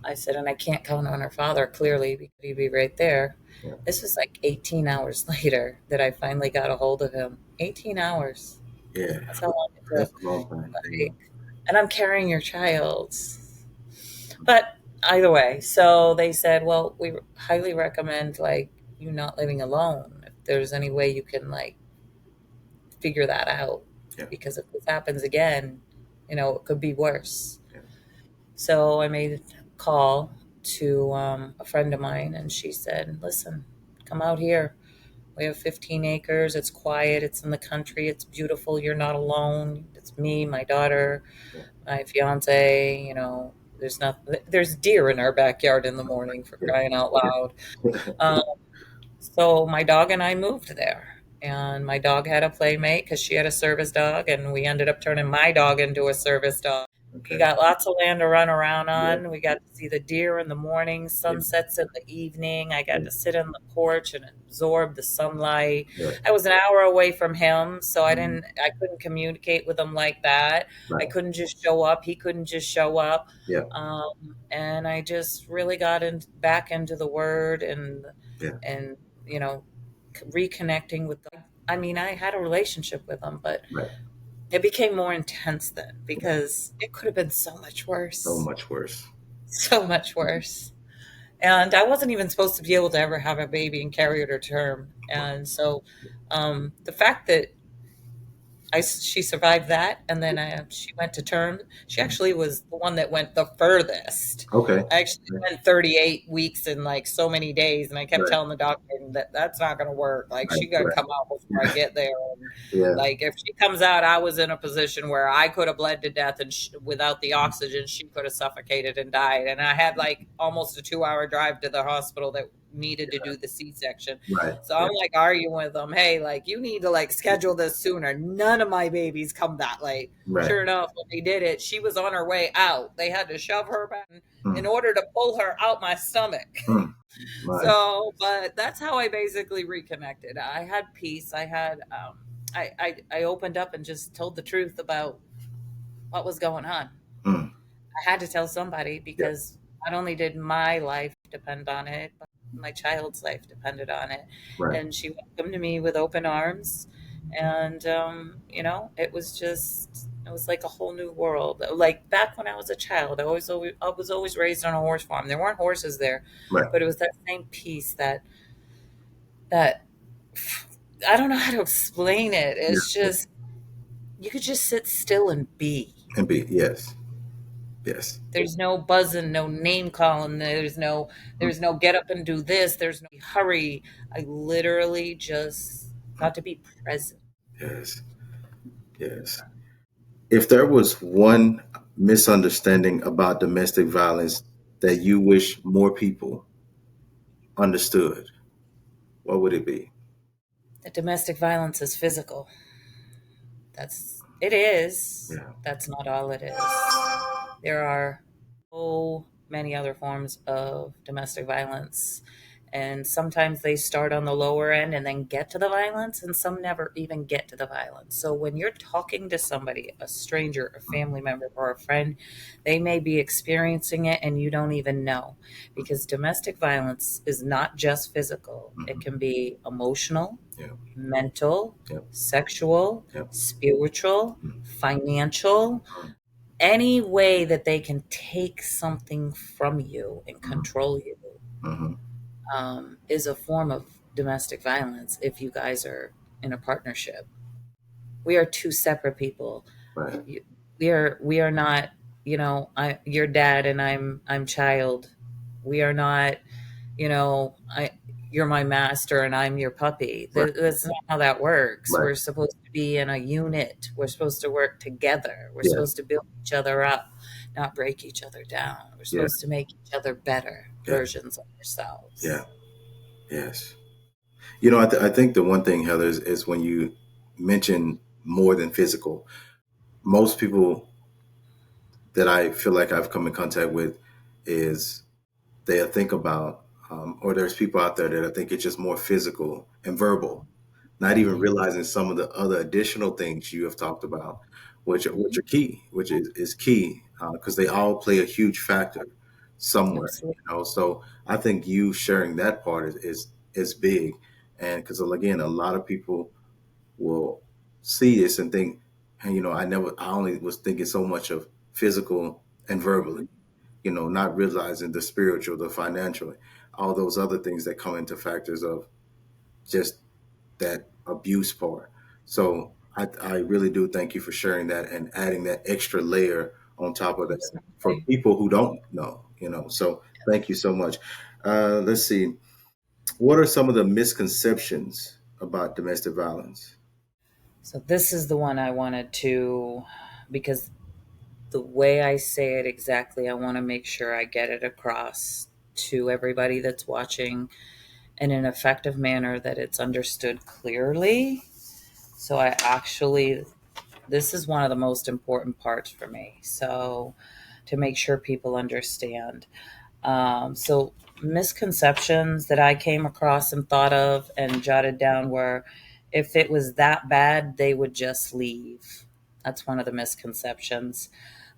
I said, and I can't count on her father clearly because he'd be right there. Yeah, This was like 18 hours later that I finally got a hold of him. 18 hours. yeah, That's how long it that's took. a long time. Like, and I'm carrying your child. But either way, so they said, well, we highly recommend like you not living alone. If there's any way you can like figure that out, Yeah, because if this happens again, it could be worse. yeah, So I made a call to a friend of mine, and she said, listen, come out here. We have 15 acres. It's quiet. It's in the country. It's beautiful. You're not alone. It's me, my daughter, yeah, my fiance. There's deer in our backyard in the morning, for yeah, crying out loud. Um, so my dog and I moved there. And my dog had a playmate because she had a service dog, and we ended up turning my dog into a service dog. We okay. got lots of land to run around Yeah, on. We got to see the deer in the morning, yeah, sunsets in the evening. I got yeah, to sit on the porch and absorb the sunlight. yeah. I was an hour away from him, so Mhm. I couldn't communicate with him like that. I Right. couldn't just show up. He couldn't just show up. Yeah, And I just really got back into the word yeah, and you know, reconnecting with them. I mean, I had a relationship with them, but right. it became more intense then Yeah, because it could have been so much so worse. much worse. So much worse. And I wasn't even supposed to be able to ever have a baby and carry her to term. Wow. And so the fact that she survived that, and then she went to term. She Mhm. actually was the one that went the furthest. Okay. I actually Yeah, went 38 weeks and like so many days, and I kept right, telling the doctor that that's not going to work. Like right, she got to right. come out before I get there. And Yeah. like if she comes out, I was in a position where I could have bled to death, and without the oxygen, she could have suffocated and died. And I had like almost a 2-hour drive to the hospital that needed to do the C-section. Right. So Yeah. I'm like arguing with them, hey, like you need to like schedule this sooner. None of my babies come that late. Right. Sure enough, when they did it, she was on her way out. They had to shove her back in Mm. order to pull her out my stomach. Mm. Right. So, but that's how I basically reconnected. I had peace. I had, I opened up and just told the truth about what was going on. Mm. I had to tell somebody Yeah. because not only did my life depend on it, but my child's life depended on it. Right. And she welcomed me with open arms. And, it was just, it was like a whole new world. Like back when I was a child, I was always raised on a horse farm. There weren't horses there, Right. but it was that same peace that I don't know how to explain it. It's Yeah. just, you could just sit still and be. And be, yes. Yes. There's no buzzing, no name calling. Mm. There's no get up and do this. There's no hurry. I literally just got to be present. Yes. Yes. If there was one misunderstanding about domestic violence that you wish more people understood, what would it be? That domestic violence is physical. It is. Yeah. That's not all it is. There are so many other forms of domestic violence. And sometimes they start on the lower end and then get to the violence, and some never even get to the violence. So when you're talking to somebody, a stranger, a family member, or a friend, they may be experiencing it and you don't even know. Because domestic violence is not just physical, it Mhm. can be emotional, Yeah. mental, Yep. sexual, Yep. spiritual, Mm. financial, Mm. any way that they can take something from you and Mm. control you, Mhm. is a form of domestic violence if you guys are in a partnership. We are two separate people. Right. We are not, your dad and I'm child. We are not, I you're my master and I'm your puppy. Right. That's not how that works. Right. We're supposed to be in a unit. We're supposed to work together. We're Yes. supposed to build each other up, not break each other down. We're Yeah. supposed to make each other better Yeah. versions of ourselves. Yeah. Yes. I think the one thing, Heather, is when you mention more than physical, most people that I feel like I've come in contact with is they think about, or there's people out there that I think it's just more physical and verbal, not even Mhm. realizing some of the other additional things you have talked about, which Mhm. are key, which is key, because they all play a huge factor somewhere. Absolutely. So I think you sharing that part is big, and because again, a lot of people will see this and think, hey, I only was thinking so much of physical and verbally, not realizing the spiritual, the financial, all those other things that come into factors of just that abuse part. So I really do thank you for sharing that and adding that extra layer on top of that for Absolutely. people who don't know. So thank you so much. Let's see. What are some of the misconceptions about domestic violence? So this is the one I wanted to, because the way I say it exactly, I want to make sure I get it across to everybody that's watching in an effective manner, that it's understood clearly. So this is one of the most important parts for me. So to make sure people understand. So misconceptions that I came across and thought of and jotted down were, if it was that bad, they would just leave. That's one of the misconceptions.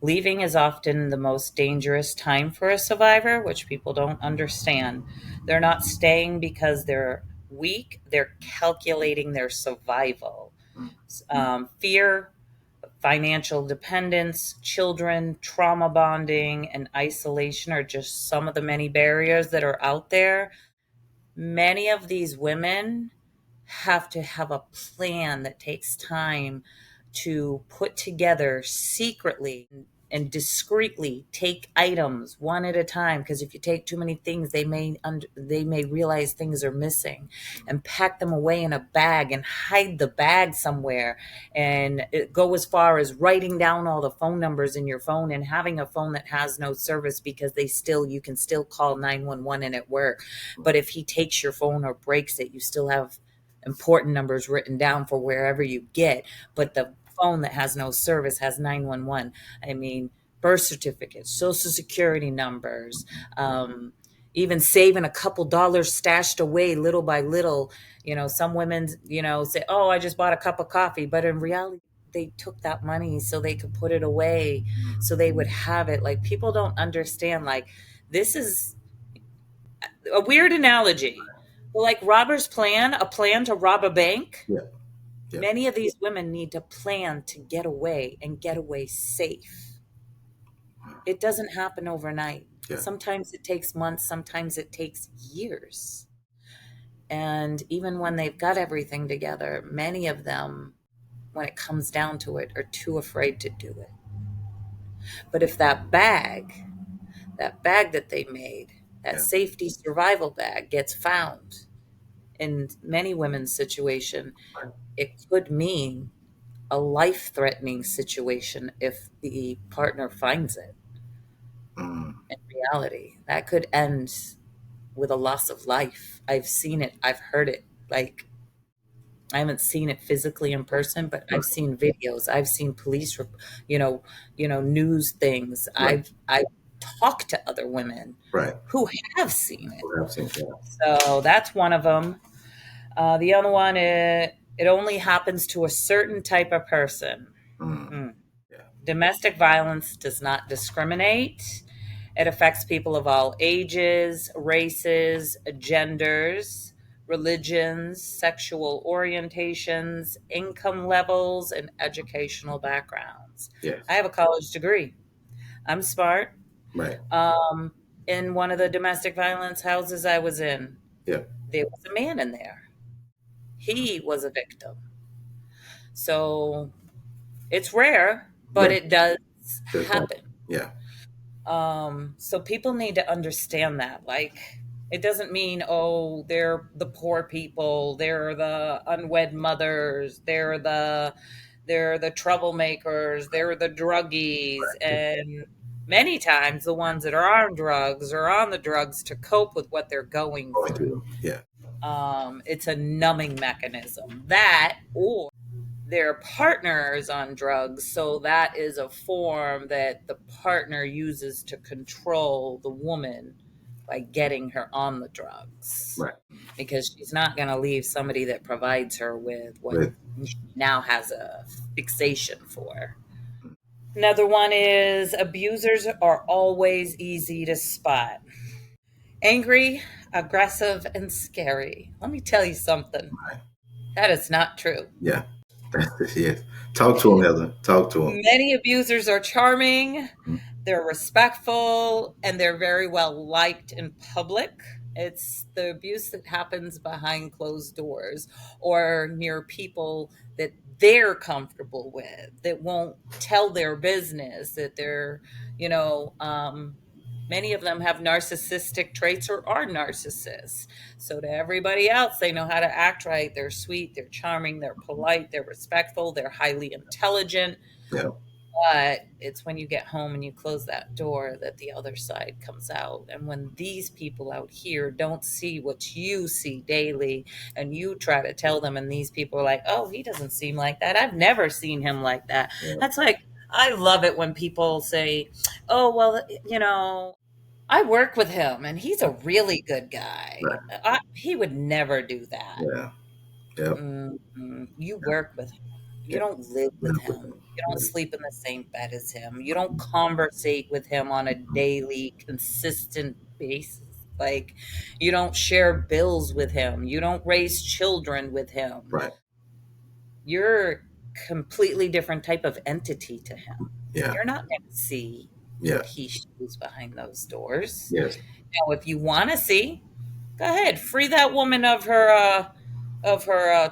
Leaving is often the most dangerous time for a survivor, which people don't understand. They're not staying because they're weak, they're calculating their survival. Fear, financial dependence, children, trauma bonding, and isolation are just some of the many barriers that are out there. Many of these women have to have a plan that takes time to put together secretly and discreetly take items one at a time, because if you take too many things, they may realize things are missing, and pack them away in a bag and hide the bag somewhere, and go as far as writing down all the phone numbers in your phone and having a phone that has no service, because you can still call 911 and it work. But if he takes your phone or breaks it, you still have important numbers written down for wherever you get. But the phone that has no service has 911. I mean, birth certificates, social security numbers, even saving a couple dollars stashed away little by little. Some women, say, oh, I just bought a cup of coffee. But in reality, they took that money so they could put it away, so they would have it. Like, people don't understand, like, this is a weird analogy. Well, like robber's plan, a plan to rob a bank. Yeah. Yeah. Many of these women need to plan to get away and get away safe. It doesn't happen overnight. Yeah. Sometimes it takes months, sometimes it takes years. And even when they've got everything together, many of them, when it comes down to it, are too afraid to do it. But if that bag that they made, that safety survival bag, gets found, in many women's situation, it could mean a life-threatening situation if the partner finds it. In reality, that could end with a loss of life. I've seen it. I've heard it. Like, I haven't seen it physically in person, but I've seen videos. I've seen police, news things. Right. I've talked to other women Right. who have seen it. I've seen that. So that's one of them. The other one, it only happens to a certain type of person. Yeah. Domestic violence does not discriminate. It affects people of all ages, races, genders, religions, sexual orientations, income levels, and educational backgrounds. Yes. I have a college degree. I'm smart. Right. In one of the domestic violence houses I was in, Yeah. there was a man in there. He was a victim. So it's rare, but Right. it does Does happen. Yeah. So people need to understand that. Like, it doesn't mean, oh, they're the poor people, they're the unwed mothers, they're the troublemakers, they're the druggies. And many times the ones that are on drugs are on the drugs to cope with what they're going through. Yeah. It's a numbing mechanism. That, or their partner is on drugs, so that is a form that the partner uses to control the woman by getting her on the drugs. Right. Because she's not going to leave somebody that provides her with what she now has a fixation for. Another one is abusers are always easy to spot. Angry, aggressive, and scary. Let me tell you something. Right. That is not true. Yeah. Yes. Talk to him, Heather. Talk to him. Many abusers are charming, they're respectful, and they're very well liked in public. It's the abuse that happens behind closed doors or near people that they're comfortable with, that won't tell their business, that they're, many of them have narcissistic traits or are narcissists. So to everybody else, they know how to act right. They're sweet, they're charming, they're polite, they're respectful, they're highly intelligent. Yeah. But it's when you get home and you close that door that the other side comes out. And when these people out here don't see what you see daily, and you try to tell them, and these people are like, oh, he doesn't seem like that. I've never seen him like that. Yeah. That's like, I love it when people say, oh, well, I work with him and he's a really good guy. Right. He would never do that. Yeah. Yep. You work with him. You don't live with him. You don't sleep in the same bed as him. You don't conversate with him on a daily, consistent basis. Like, you don't share bills with him. You don't raise children with him. Right. You're a completely different type of entity to him. Yeah. You're not going to see what he shows behind those doors. Yes. Now, if you want to see, go ahead, free that woman of her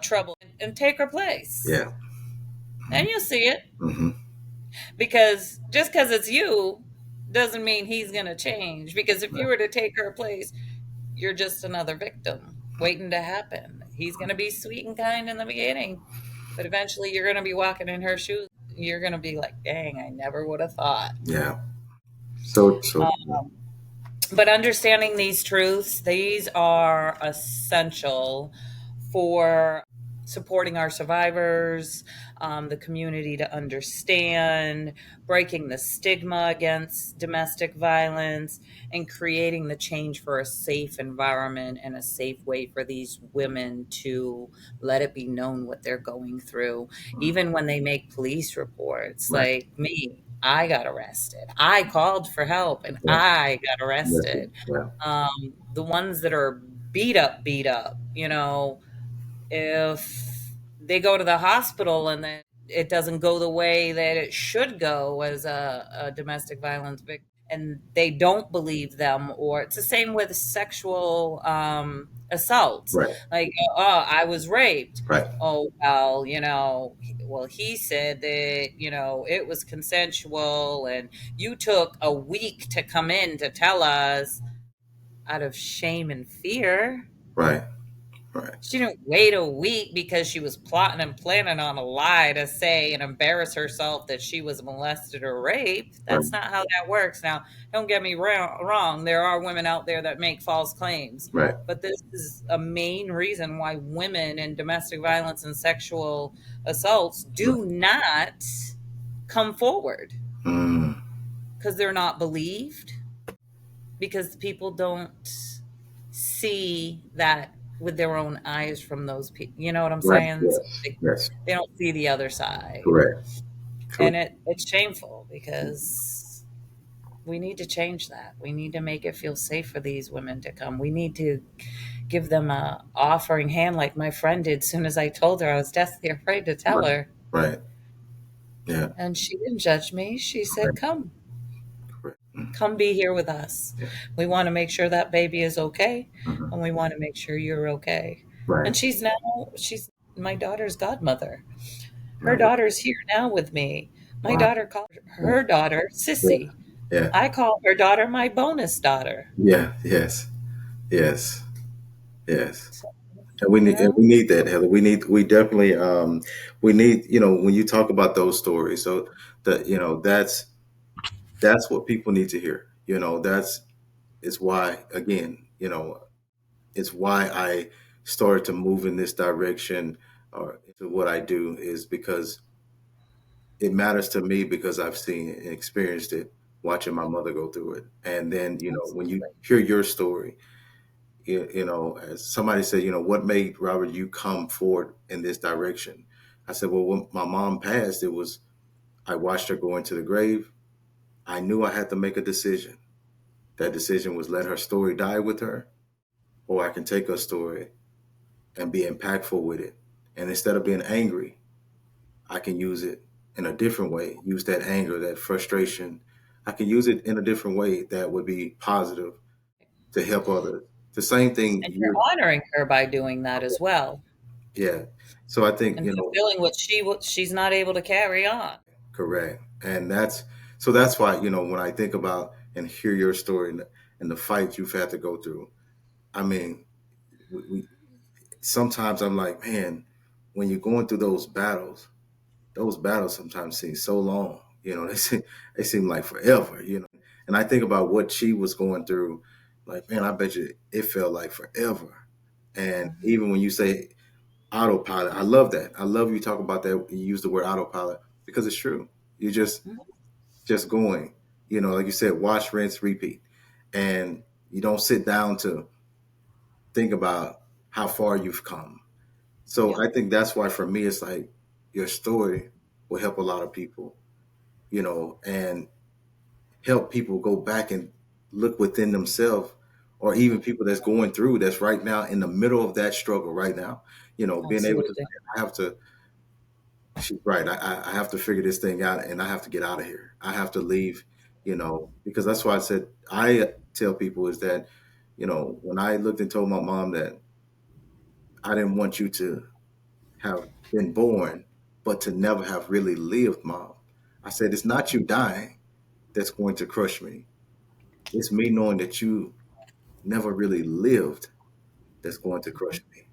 trouble and take her place. Yeah. And you'll see it. Mm-hmm. because just because it's you doesn't mean he's going to change. Because if you Right. were to take her place, you're just another victim waiting to happen. He's going to be sweet and kind in the beginning, but eventually you're going to be walking in her shoes. You're going to be like, dang, I never would have thought. Yeah. So But understanding these truths, these are essential for supporting our survivors, the community to understand, breaking the stigma against domestic violence, and creating the change for a safe environment and a safe way for these women to let it be known what they're going through. Even when they make police reports, right. like me, I got arrested. I called for help and Yeah. I got Yes. arrested. Yeah. The ones that are beat up, if they go to the hospital and then it doesn't go the way that it should go as a domestic violence victim, and they don't believe them, or it's the same with sexual assaults. Right. Like, oh, I was raped. Right. Oh, well, well, he said that, it was consensual and you took a week to come in to tell us out of shame and fear. Right. Right. She didn't wait a week because she was plotting and planning on a lie to say and embarrass herself that she was molested or raped. Right. That's not how that works. Now, don't get me wrong. There are women out there that make false claims. Right. But this is a main reason why women in domestic violence and sexual assaults do not come forward, Mm. because they're not believed, because people don't see that with their own eyes from those people. You know what I'm Right. saying? So Yes. Yes. they don't see the other side. Correct. And Correct. it's shameful, because we need to change that. We need to make it feel safe for these women to come. We need to give them a offering hand like my friend did. As soon as I told her, I was deathly afraid to tell Right. her. Right. Yeah. And she didn't judge me. She said, Correct. come. Correct. Mm. Come be here with us. Yeah. We want to make sure that baby is okay, Mhm. and we want to make sure you're okay. Right. And she's my daughter's godmother. Her Right. daughter's here now with me. My Wow. daughter called her daughter Yeah. Sissy. Yeah. I call her daughter my bonus daughter. Yeah. Yes. Yes. Yes. So, And you know, we need that, Heather. We definitely we need, when you talk about those stories, so that, that's what people need to hear. That's is why, again, it's why I started to move in this direction, or into what I do, is because it matters to me, because I've seen and experienced it watching my mother go through it. And then, when you absolutely. hear your story, as somebody said, what made Robert you come forward in this direction? I said, well, when my mom passed, I watched her go into the grave. I knew I had to make a decision. That decision was let her story die with her, or I can take her story and be impactful with it. And instead of being angry, I can use it in a different way. Use that anger, that frustration. I can use it in a different way that would be positive to help others. The same thing And you're you're, honoring her by doing that as well, yeah. So I think, and fulfilling what she's not able to carry on. correct. And that's why, when I think about and hear your story, and the fight you've had to go through, I mean, we sometimes I'm like, man, when you're going through those battles sometimes seem so long. They seem like forever. And I think about what she was going through. Like, man, I bet you it felt like forever. And Mhm. even when you say autopilot, I love that. I love you talk about that. You use the word autopilot, because it's true. You're just going. Like you said, watch, rinse, repeat, and you don't sit down to think about how far you've come. So Yep. I think that's why, for me, it's like your story will help a lot of people, and help people go back and look within themselves, or even people that's right now in the middle of that struggle right now, being able to say, Absolutely. I have to, she's right, I have to figure this thing out, and I have to get out of here. I have to leave, because that's why I said, I tell people is that, when I looked and told my mom that I didn't want you to have been born, but to never have really lived, mom. I said, it's not you dying that's going to crush me. It's me knowing that you never really lived that's going to crush me.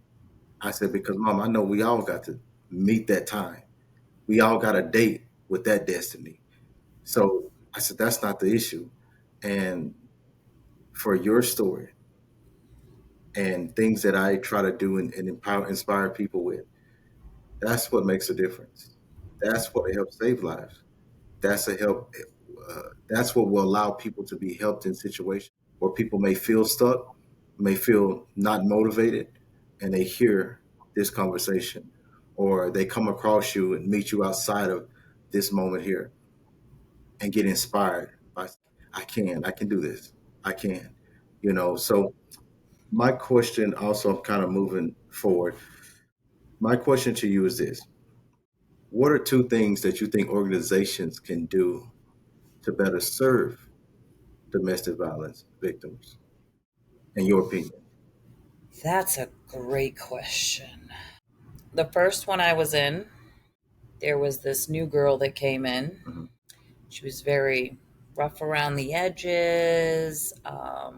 I said, because mom, I know we all got to meet that time. We all got a date with that destiny. So I said, that's not the issue. And for your story and things that I try to do and inspire people with, that's what makes a difference. That's what helps save lives. That's a help. That's what will allow people to be helped in situations where people may feel stuck, may feel not motivated, and they hear this conversation, or they come across you and meet you outside of this moment here and get inspired by, I can do this. I can, So my question also, I'm kind of moving forward. My question to you is this. What are two things that you think organizations can do to better serve domestic violence victims, in your opinion? That's a great question. The first one I was in, there was this new girl that came in. Hmm. She was very rough around the edges,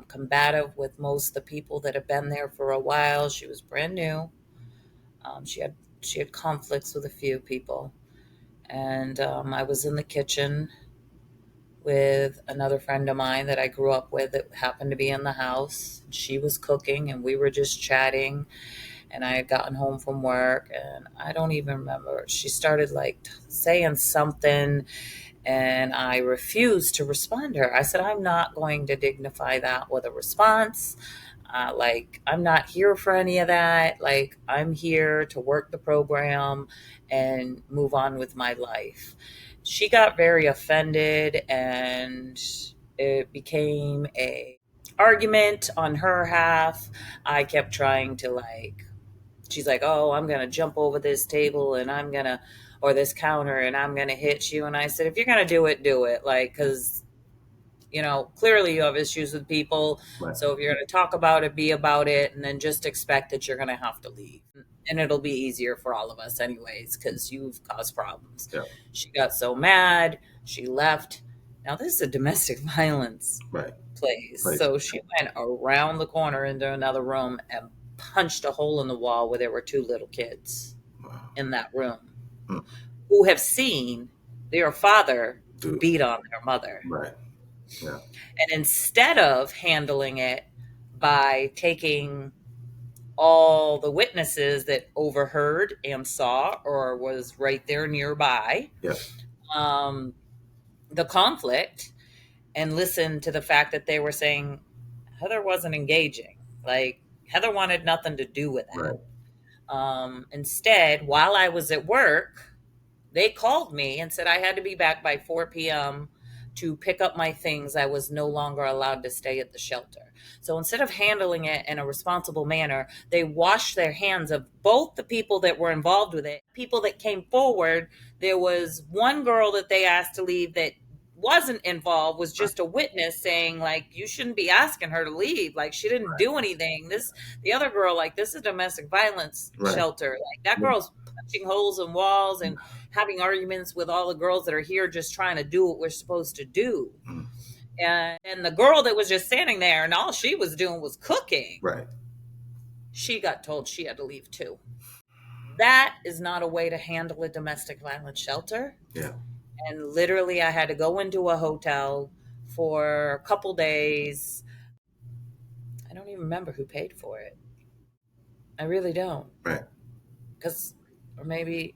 combative with most of the people that have been there for a while. She was brand new. She had conflicts with a few people, and I was in the kitchen with another friend of mine that I grew up with that happened to be in the house. She was cooking, and we were just chatting. And I had gotten home from work, and I don't even remember. She started like saying something, and I refused to respond to her. I said, I'm not going to dignify that with a response. I'm not here for any of that. Like, I'm here to work the program and move on with my life. She got very offended, and it became a argument on her half. I kept trying to she's like, oh, I'm going to jump over this table and or this counter, and I'm going to hit you. And I said, if you're going to do it, do it. Like, because, clearly you have issues with people. Right. So if you're going to talk about it, be about it, and then just expect that you're going to have to leave. And it'll be easier for all of us, anyways, because you've caused problems. Yeah. She got so mad, she left. Now, this is a domestic violence Right. place. Right. So she went around the corner into another room and punched a hole in the wall where there were two little kids Wow. in that room Hmm. who have seen their father Dude. beat on their mother. Right. Yeah. And instead of handling it by taking all the witnesses that overheard and saw or was right there nearby, Yeah. the conflict, and listen to the fact that they were saying Heather wasn't engaging. Like, Heather wanted nothing to do with that. Right. Instead, while I was at work, they called me and said I had to be back by 4 p.m. to pick up my things. I was no longer allowed to stay at the shelter. So instead of handling it in a responsible manner, they washed their hands of both the people that were involved with it. People that came forward, there was one girl that they asked to leave that wasn't involved, was just a witness saying, like, you shouldn't be asking her to leave. Like, she didn't do anything. The other girl, like, this is a domestic violence shelter. Like, that girl's punching holes in walls and having arguments with all the girls that are here just trying to do what we're supposed to do. And the girl that was just standing there and all she was doing was cooking. Right. She got told she had to leave too. That is not a way to handle a domestic violence shelter. Yeah. And literally I had to go into a hotel for a couple days. I don't even remember who paid for it. I really don't. Right. Or maybe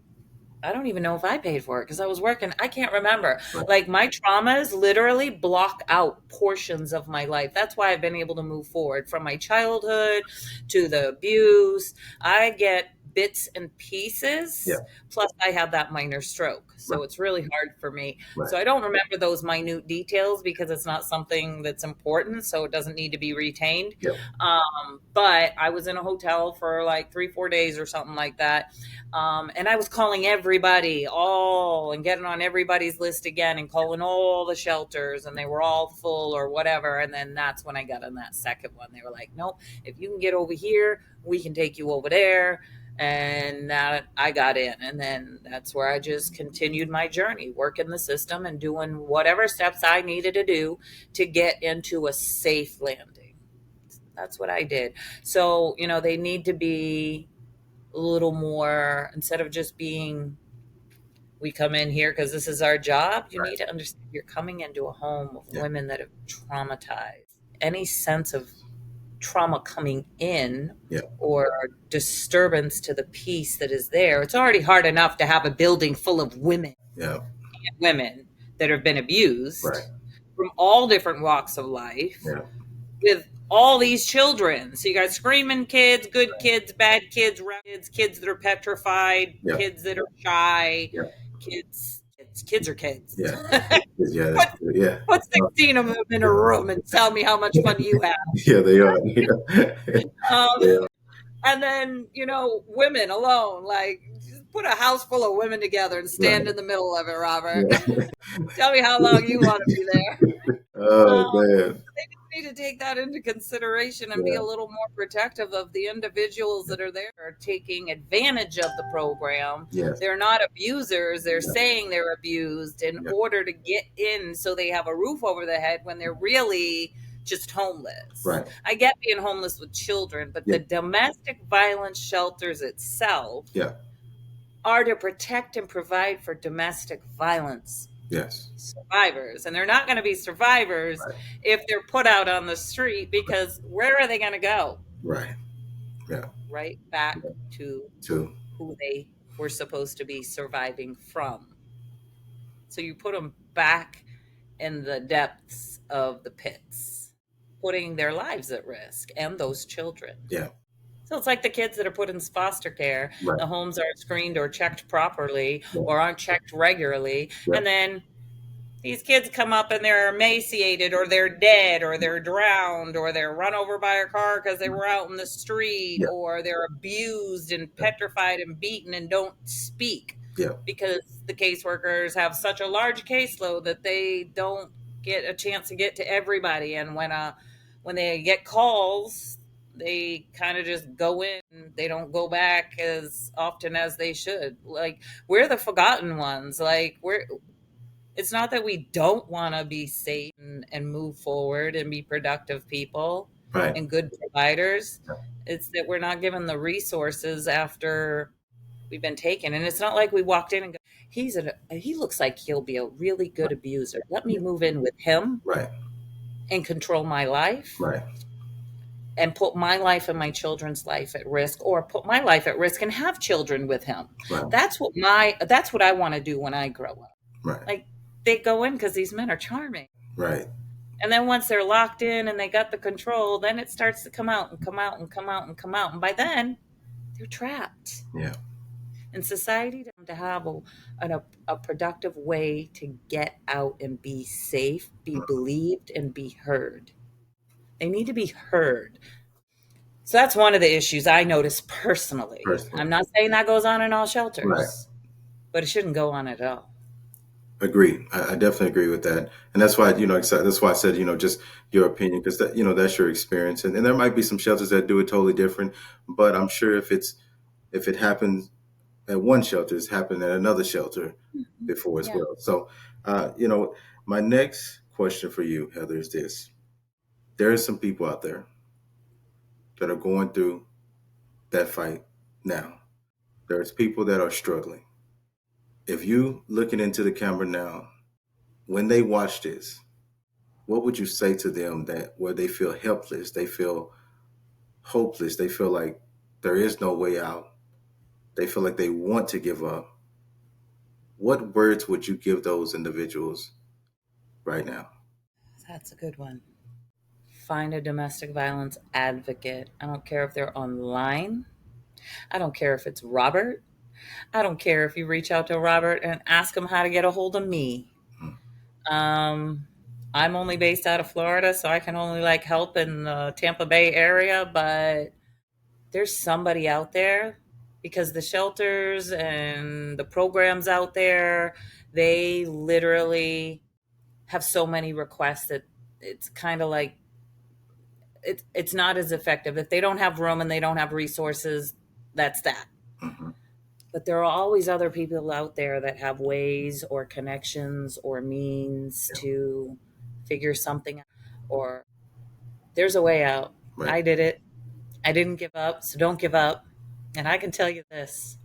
I don't even know if I paid for it because I was working. I can't remember. Right. Like, my traumas literally block out portions of my life. That's why I've been able to move forward from my childhood to the abuse. I get bits and pieces. Yeah. Plus I have that minor stroke. So Right. it's really hard for me. Right. So I don't remember those minute details because it's not something that's important. So it doesn't need to be retained. Yep. But I was in a hotel for like 3-4 days or something like that. And I was calling everybody and getting on everybody's list again and calling all the shelters, and they were all full or whatever. And then that's when I got on that second one. They were like, nope, if you can get over here, we can take you over there. And that I got in, and then that's where I just continued my journey, working the system and doing whatever steps I needed to do to get into a safe landing. That's what I did. So, they need to be a little more, instead of just being, we come in here because this is our job. You need to understand you're coming into a home of Yeah. women that have traumatized. Any sense of trauma coming in, Yeah. or disturbance to the peace that is there. It's already hard enough to have a building full of women Yeah. that have been abused Right. from all different walks of life, Yeah. with all these children. So you got screaming kids, good kids, bad kids, kids that are petrified, Yeah. kids that are shy, Yeah. kids are kids. Yeah. Yeah. put, Yeah. put 16 of them in a room and tell me how much fun you have. Yeah, they are. Yeah. Um, and then, women alone, like, just put a house full of women together and stand Right. in the middle of it, Robert. Yeah. Tell me how long you want to be there. Oh Um, man. they just need to take that into consideration and be Yeah. a little more protective of the individuals that are there, are taking advantage of the program. Yes. They're not abusers. They're Yeah. saying they're abused in Yeah. order to get in so they have a roof over their head when they're really just homeless. Right. I get being homeless with children, but Yeah. the domestic violence shelters itself Yeah. are to protect and provide for domestic violence Yes. survivors. And they're not going to be survivors Right. if they're put out on the street, because where are they going to go? Right. Yeah. Right back to Two. who they were supposed to be surviving from. So you put them back in the depths of the pits, putting their lives at risk and those children. Yeah. So it's like the kids that are put in foster care. Right. The homes aren't screened or checked properly, Yeah. or aren't checked regularly. Yeah. And then these kids come up and they're emaciated, or they're dead, or they're drowned, or they're run over by a car because they were out in the street, Yeah. or they're abused and petrified and beaten and don't speak. Yeah. Because the caseworkers have such a large caseload that they don't get a chance to get to everybody. And when they get calls, they kind of just go in. They don't go back as often as they should. Like, we're the forgotten ones. Like, it's not that we don't want to be safe and move forward and be productive people, Right. and good providers. Yeah. It's that we're not given the resources after we've been taken. And it's not like we walked in and go, he looks like he'll be a really good abuser. Let me move in with him. Right. And control my life. Right. And put my life and my children's life at risk, or put my life at risk and have children with him. Right. That's what I want to do when I grow up. Right. Like, they go in because these men are charming. Right. And then once they're locked in and they got the control, then it starts to come out and come out and come out and come out. And by then, they're trapped. Yeah. And society to have a productive way to get out and be safe, be believed, and be heard. They need to be heard. So that's one of the issues I notice personally. I'm not saying that goes on in all shelters, right. But it shouldn't go on at all. Agree. I definitely agree with that. And that's why, that's why I said, just your opinion, because that, that's your experience. And there might be some shelters that do it totally different, but I'm sure if it happens at one shelter, it's happened at another shelter before as well. So, my next question for you, Heather, is this. There are some people out there that are going through that fight now. There's people that are struggling. If you looking into the camera now, when they watch this, what would you say to them where they feel helpless, they feel hopeless, they feel like there is no way out, they feel like they want to give up? What words would you give those individuals right now? That's a good one. Find a domestic violence advocate. I don't care if they're online. I don't care if it's Robert. I don't care if you reach out to Robert and ask him how to get a hold of me. I'm only based out of Florida, so I can only help in the Tampa Bay area, but there's somebody out there, because the shelters and the programs out there, they literally have so many requests that it's kind of like it's not as effective. If they don't have room and they don't have resources, that's that. But there are always other people out there that have ways or connections or means to figure something out, or there's a way out. Right. I did it. I didn't give up, so don't give up. And I can tell you this,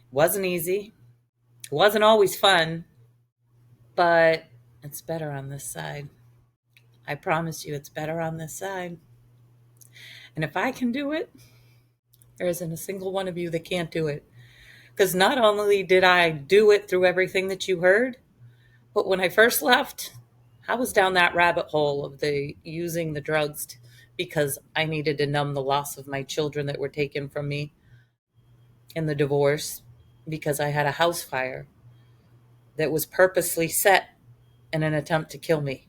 it wasn't easy. It wasn't always fun, but it's better on this side. I promise you it's better on this side. And if I can do it, there isn't a single one of you that can't do it. Because not only did I do it through everything that you heard, but when I first left, I was down that rabbit hole of the using the drugs because I needed to numb the loss of my children that were taken from me in the divorce, because I had a house fire that was purposely set in an attempt to kill me.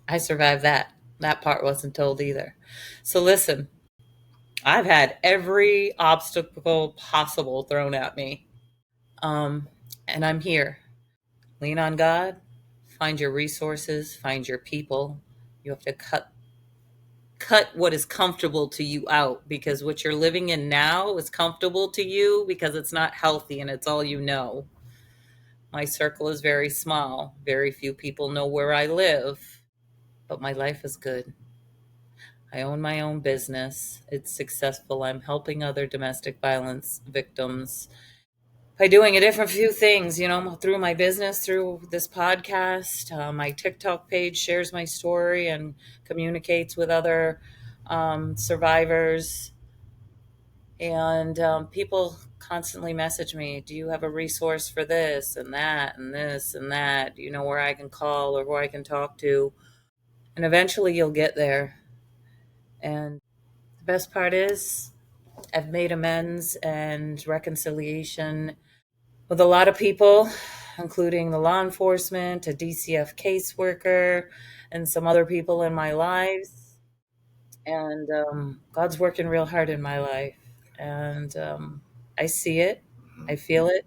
I survived that. That part wasn't told either. So listen, I've had every obstacle possible thrown at me. And I'm here. Lean on God, find your resources, find your people. You have to cut what is comfortable to you out, because what you're living in now is comfortable to you because it's not healthy and it's all you know. My circle is very small. Very few people know where I live, but my life is good. I own my own business. It's successful. I'm helping other domestic violence victims by doing a different few things, through my business, through this podcast. My TikTok page shares my story and communicates with other survivors. And people constantly message me, do you have a resource for this and that and this and that? Do you know where I can call or where I can talk to? And eventually you'll get there. And the best part is I've made amends and reconciliation with a lot of people, including the law enforcement, a DCF caseworker, and some other people in my lives. And God's working real hard in my life. And I see it, I feel it,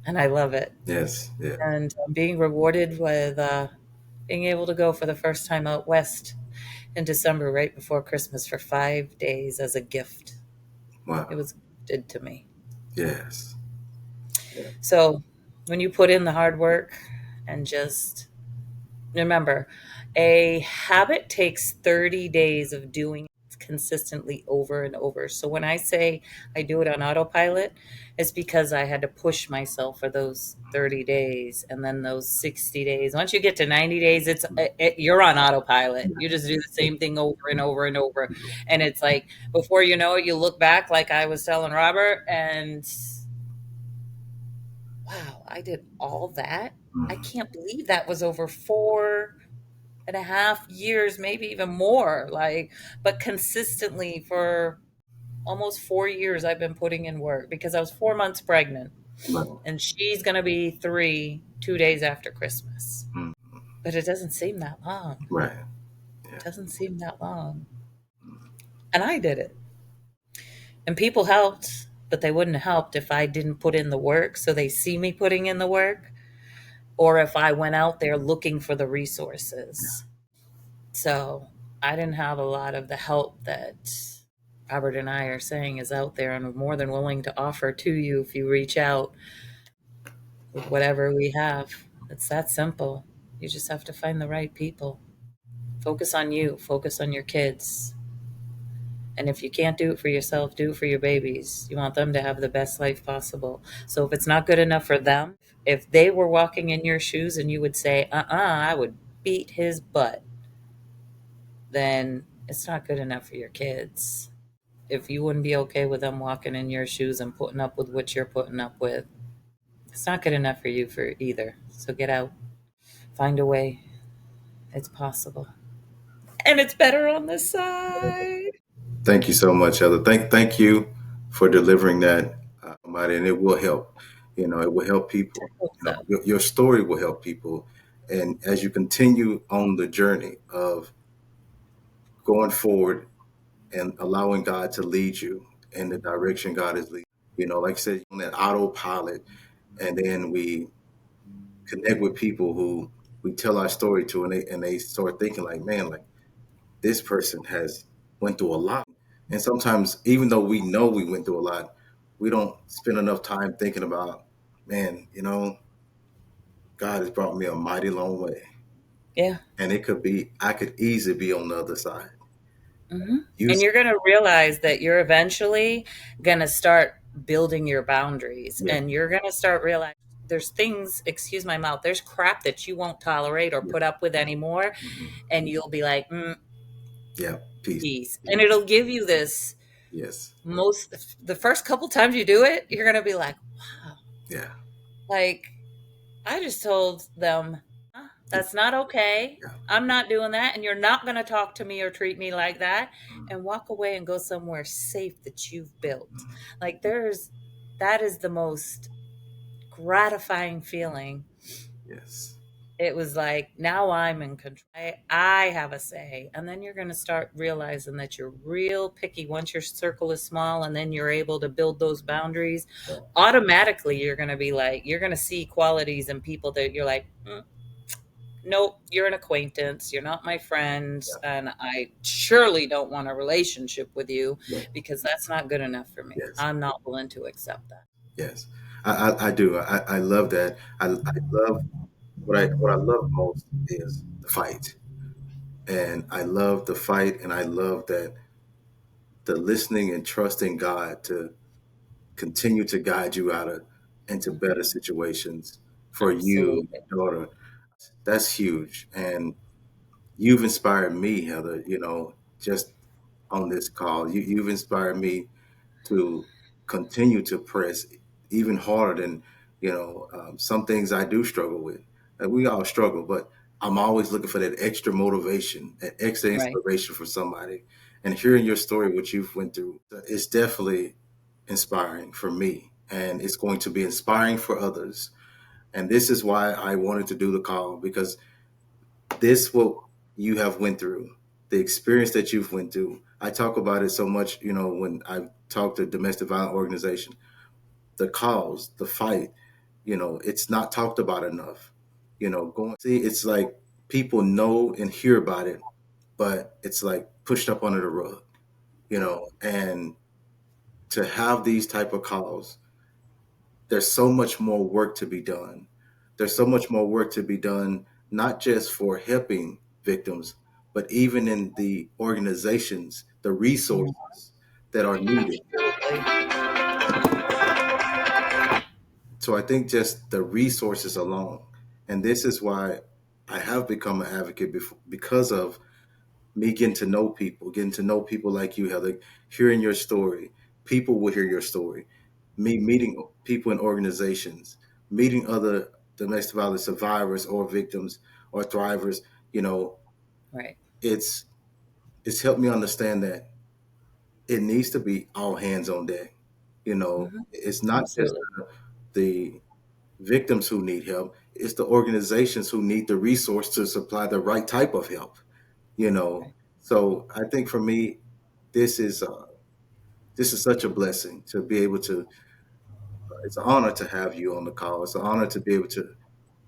and I love it. Yes. Yeah. And I'm being rewarded with being able to go for the first time out west in December, right before Christmas, for 5 days as a gift. Wow. It was gifted to me. Yes. So when you put in the hard work and just remember, a habit takes 30 days of doing it consistently over and over. So when I say I do it on autopilot, it's because I had to push myself for those 30 days and then those 60 days. Once you get to 90 days, you're on autopilot. You just do the same thing over and over and over. And it's like, before you know it, you look back, like I was telling Robert, and wow, I did all that. I can't believe that was over 4.5 years, maybe even more. But consistently for almost 4 years, I've been putting in work because I was 4 months pregnant, and she's going to be 3, 2 days after Christmas. But it doesn't seem that long. Right. It doesn't seem that long. And I did it. And people helped, but they wouldn't have helped if I didn't put in the work. So they see me putting in the work, or if I went out there looking for the resources. So I didn't have a lot of the help that Robert and I are saying is out there, and I'm more than willing to offer to you if you reach out with whatever we have. It's that simple. You just have to find the right people. Focus on you. Focus on your kids. And if you can't do it for yourself, do it for your babies. You want them to have the best life possible. So if it's not good enough for them, if they were walking in your shoes and you would say, I would beat his butt, then it's not good enough for your kids. If you wouldn't be okay with them walking in your shoes and putting up with what you're putting up with, it's not good enough for you for either. So get out. Find a way. It's possible. And it's better on this side. Thank you so much, Heather. Thank you for delivering that, Mighty, and it will help. It will help people. Your story will help people, and as you continue on the journey of going forward and allowing God to lead you in the direction God is leading, like I said, on that autopilot, and then we connect with people who we tell our story to, and they start thinking like, man, like this person has went through a lot. And sometimes, even though we know we went through a lot, we don't spend enough time thinking about, man, God has brought me a mighty long way. Yeah. And I could easily be on the other side. Hmm. You, And you're going to realize that you're eventually going to start building your boundaries, yeah, and you're going to start realizing there's things, excuse my mouth, there's crap that you won't tolerate or yeah, put up with anymore. mhm, And you'll be like, yeah, peace, peace. And peace. it'll give you this Yes, the first couple times you do it, you're going to be like, wow, yeah, like I just told them, "Huh, yeah, that's not okay. yeah, I'm not doing that. And you're not going to talk to me or treat me like that," mm, and walk away and go somewhere safe that you've built. mm, Like that is the most gratifying feeling. yes, It was like, now I'm in control. I have a say. And then you're going to start realizing that you're real picky once your circle is small, and then you're able to build those boundaries. yeah, Automatically, you're going to be like, you're going to see qualities in people that you're like, nope, you're an acquaintance. You're not my friend. yeah, And I surely don't want a relationship with you, yeah, because that's not good enough for me. yes, I'm not willing to accept that. yes. I do. I love that. I love what I love most is the fight. And I love the fight, and I love that the listening and trusting God to continue to guide you into better Mhm. situations for you and Absolutely. your daughter. That's huge. And you've inspired me, Heather, just on this call. You've inspired me to continue to press even harder than, some things I do struggle with. We all struggle, but I'm always looking for that extra motivation, that extra Right. inspiration for somebody. And hearing your story, what you've went through, is definitely inspiring for me. And it's going to be inspiring for others. And this is why I wanted to do the call, because this what you have went through, the experience that you've went through. I talk about it so much, when I talk to domestic violence organization, the cause, the fight, it's not talked about enough. Going see, it's like people know and hear about it, but it's like pushed up under the rug, and to have these type of calls, there's so much more work to be done. There's so much more work to be done, not just for helping victims, but even in the organizations, the Mhm. resources that are needed. Absolutely. So I think just the resources alone, and this is why I have become an advocate because of me getting to know people like you, Heather, hearing your story. People will hear your story. Me meeting people in organizations, meeting other domestic violence survivors or victims or thrivers, you know, Right. it's it's helped me understand that it needs to be all hands on deck. Hmm. It's not just Absolutely. the victims who need help, it's the organizations who need the resource to supply the right type of help, you know. Right. So I think for me, this is uh, this is such a blessing to be able to. It's an honor to have you on the call. It's an honor to be able to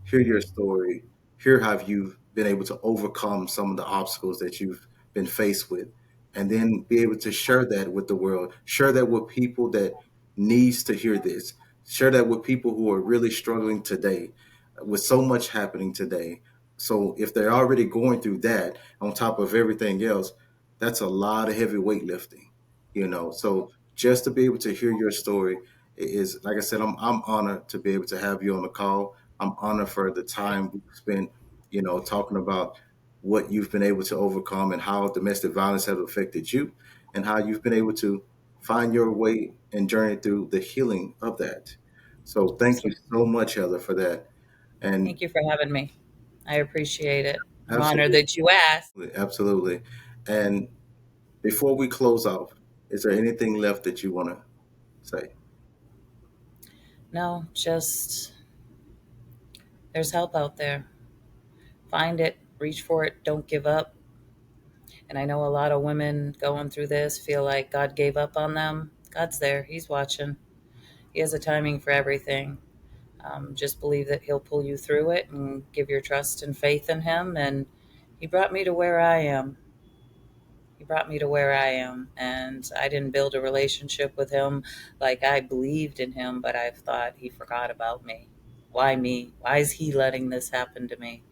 hear your story, hear how you've been able to overcome some of the obstacles that you've been faced with, and then be able to share that with the world, share that with people that needs to hear this, share that with people who are really struggling today, with so much happening today. So if they're already going through that on top of everything else, that's a lot of heavy weightlifting. So just to be able to hear your story is, like I said, I'm honored to be able to have you on the call. I'm honored for the time we've spent, talking about what you've been able to overcome and how domestic violence has affected you and how you've been able to find your way and journey through the healing of that. So thank you Absolutely. so much, Heather, for that. And Thank you for having me. I appreciate it. I'm honored absolutely, that you asked. absolutely. And before we close off, is there anything left that you want to say? No, just there's help out there. Find it, reach for it, don't give up. And I know a lot of women going through this feel like God gave up on them. God's there, He's watching. He has a timing for everything. Just believe that He'll pull you through it and give your trust and faith in Him. And He brought me to where I am. He brought me to where I am. And I didn't build a relationship with him like I believed in him, but I thought he forgot about me. Why me? Why is he letting this happen to me?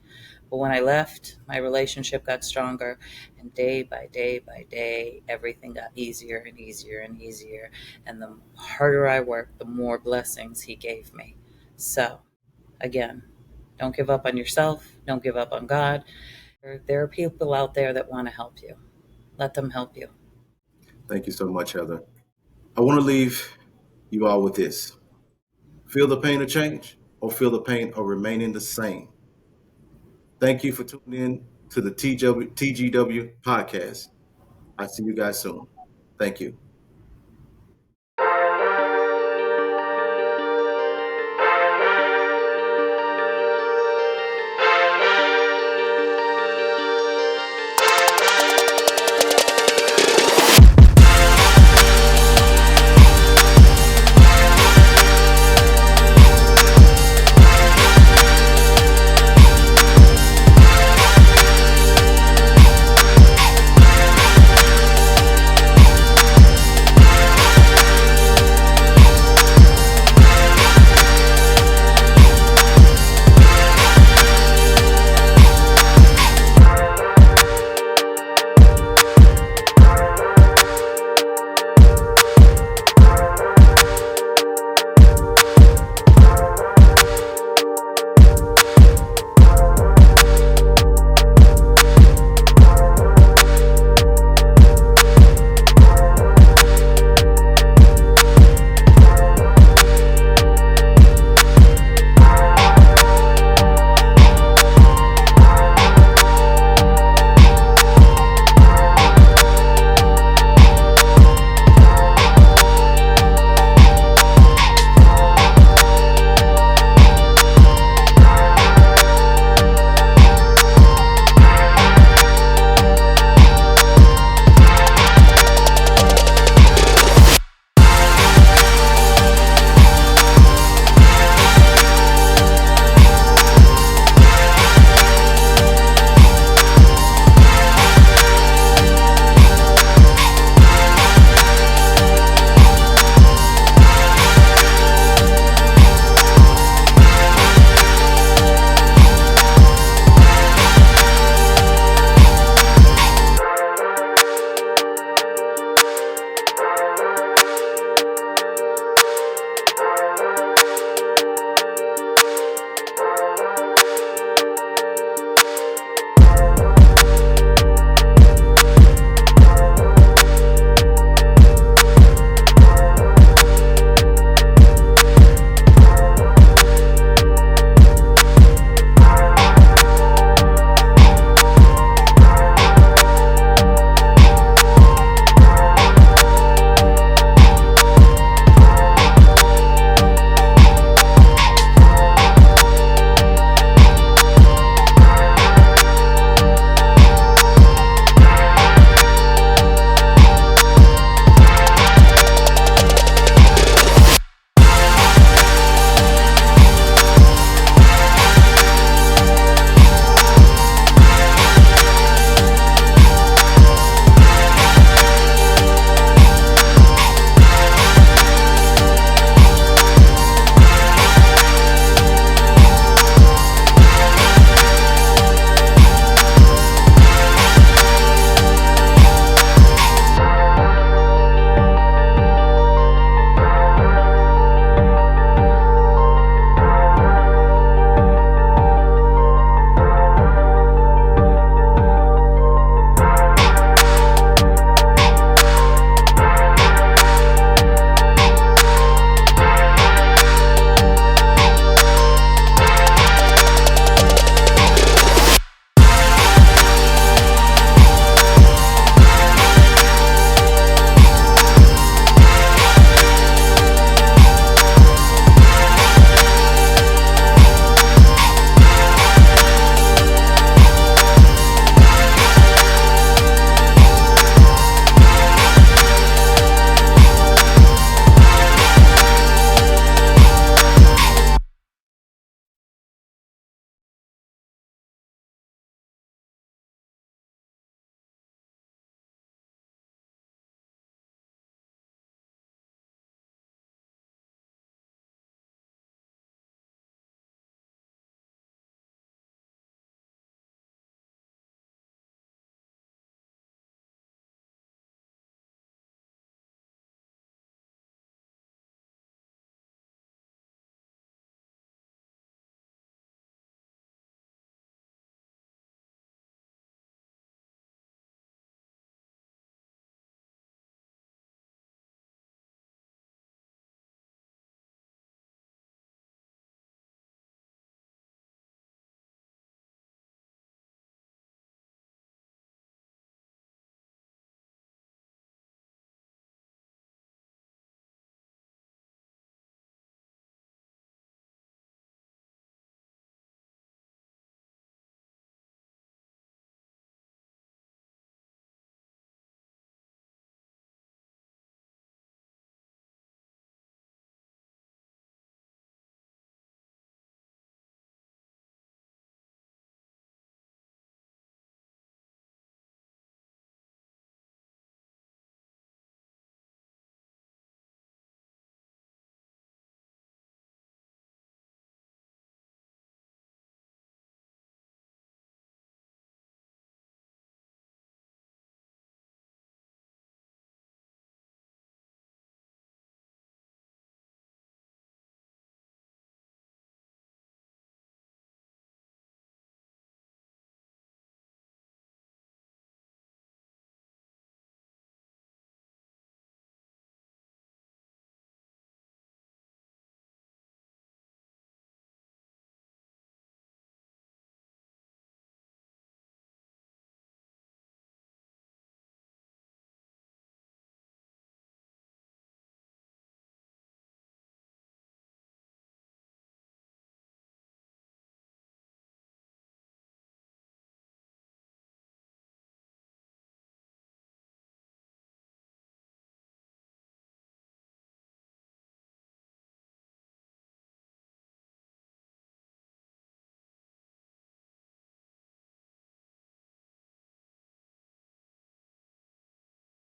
But when I left, my relationship got stronger. And day by day, everything got easier and easier and easier. And the harder I worked, the more blessings he gave me. So, again, don't give up on yourself. Don't give up on God. There are people out there that want to help you. Let them help you. Thank you so much, Heather. I want to leave you all with this. Feel the pain of change or feel the pain of remaining the same. Thank you for tuning in to the TGW podcast. I'll see you guys soon. Thank you.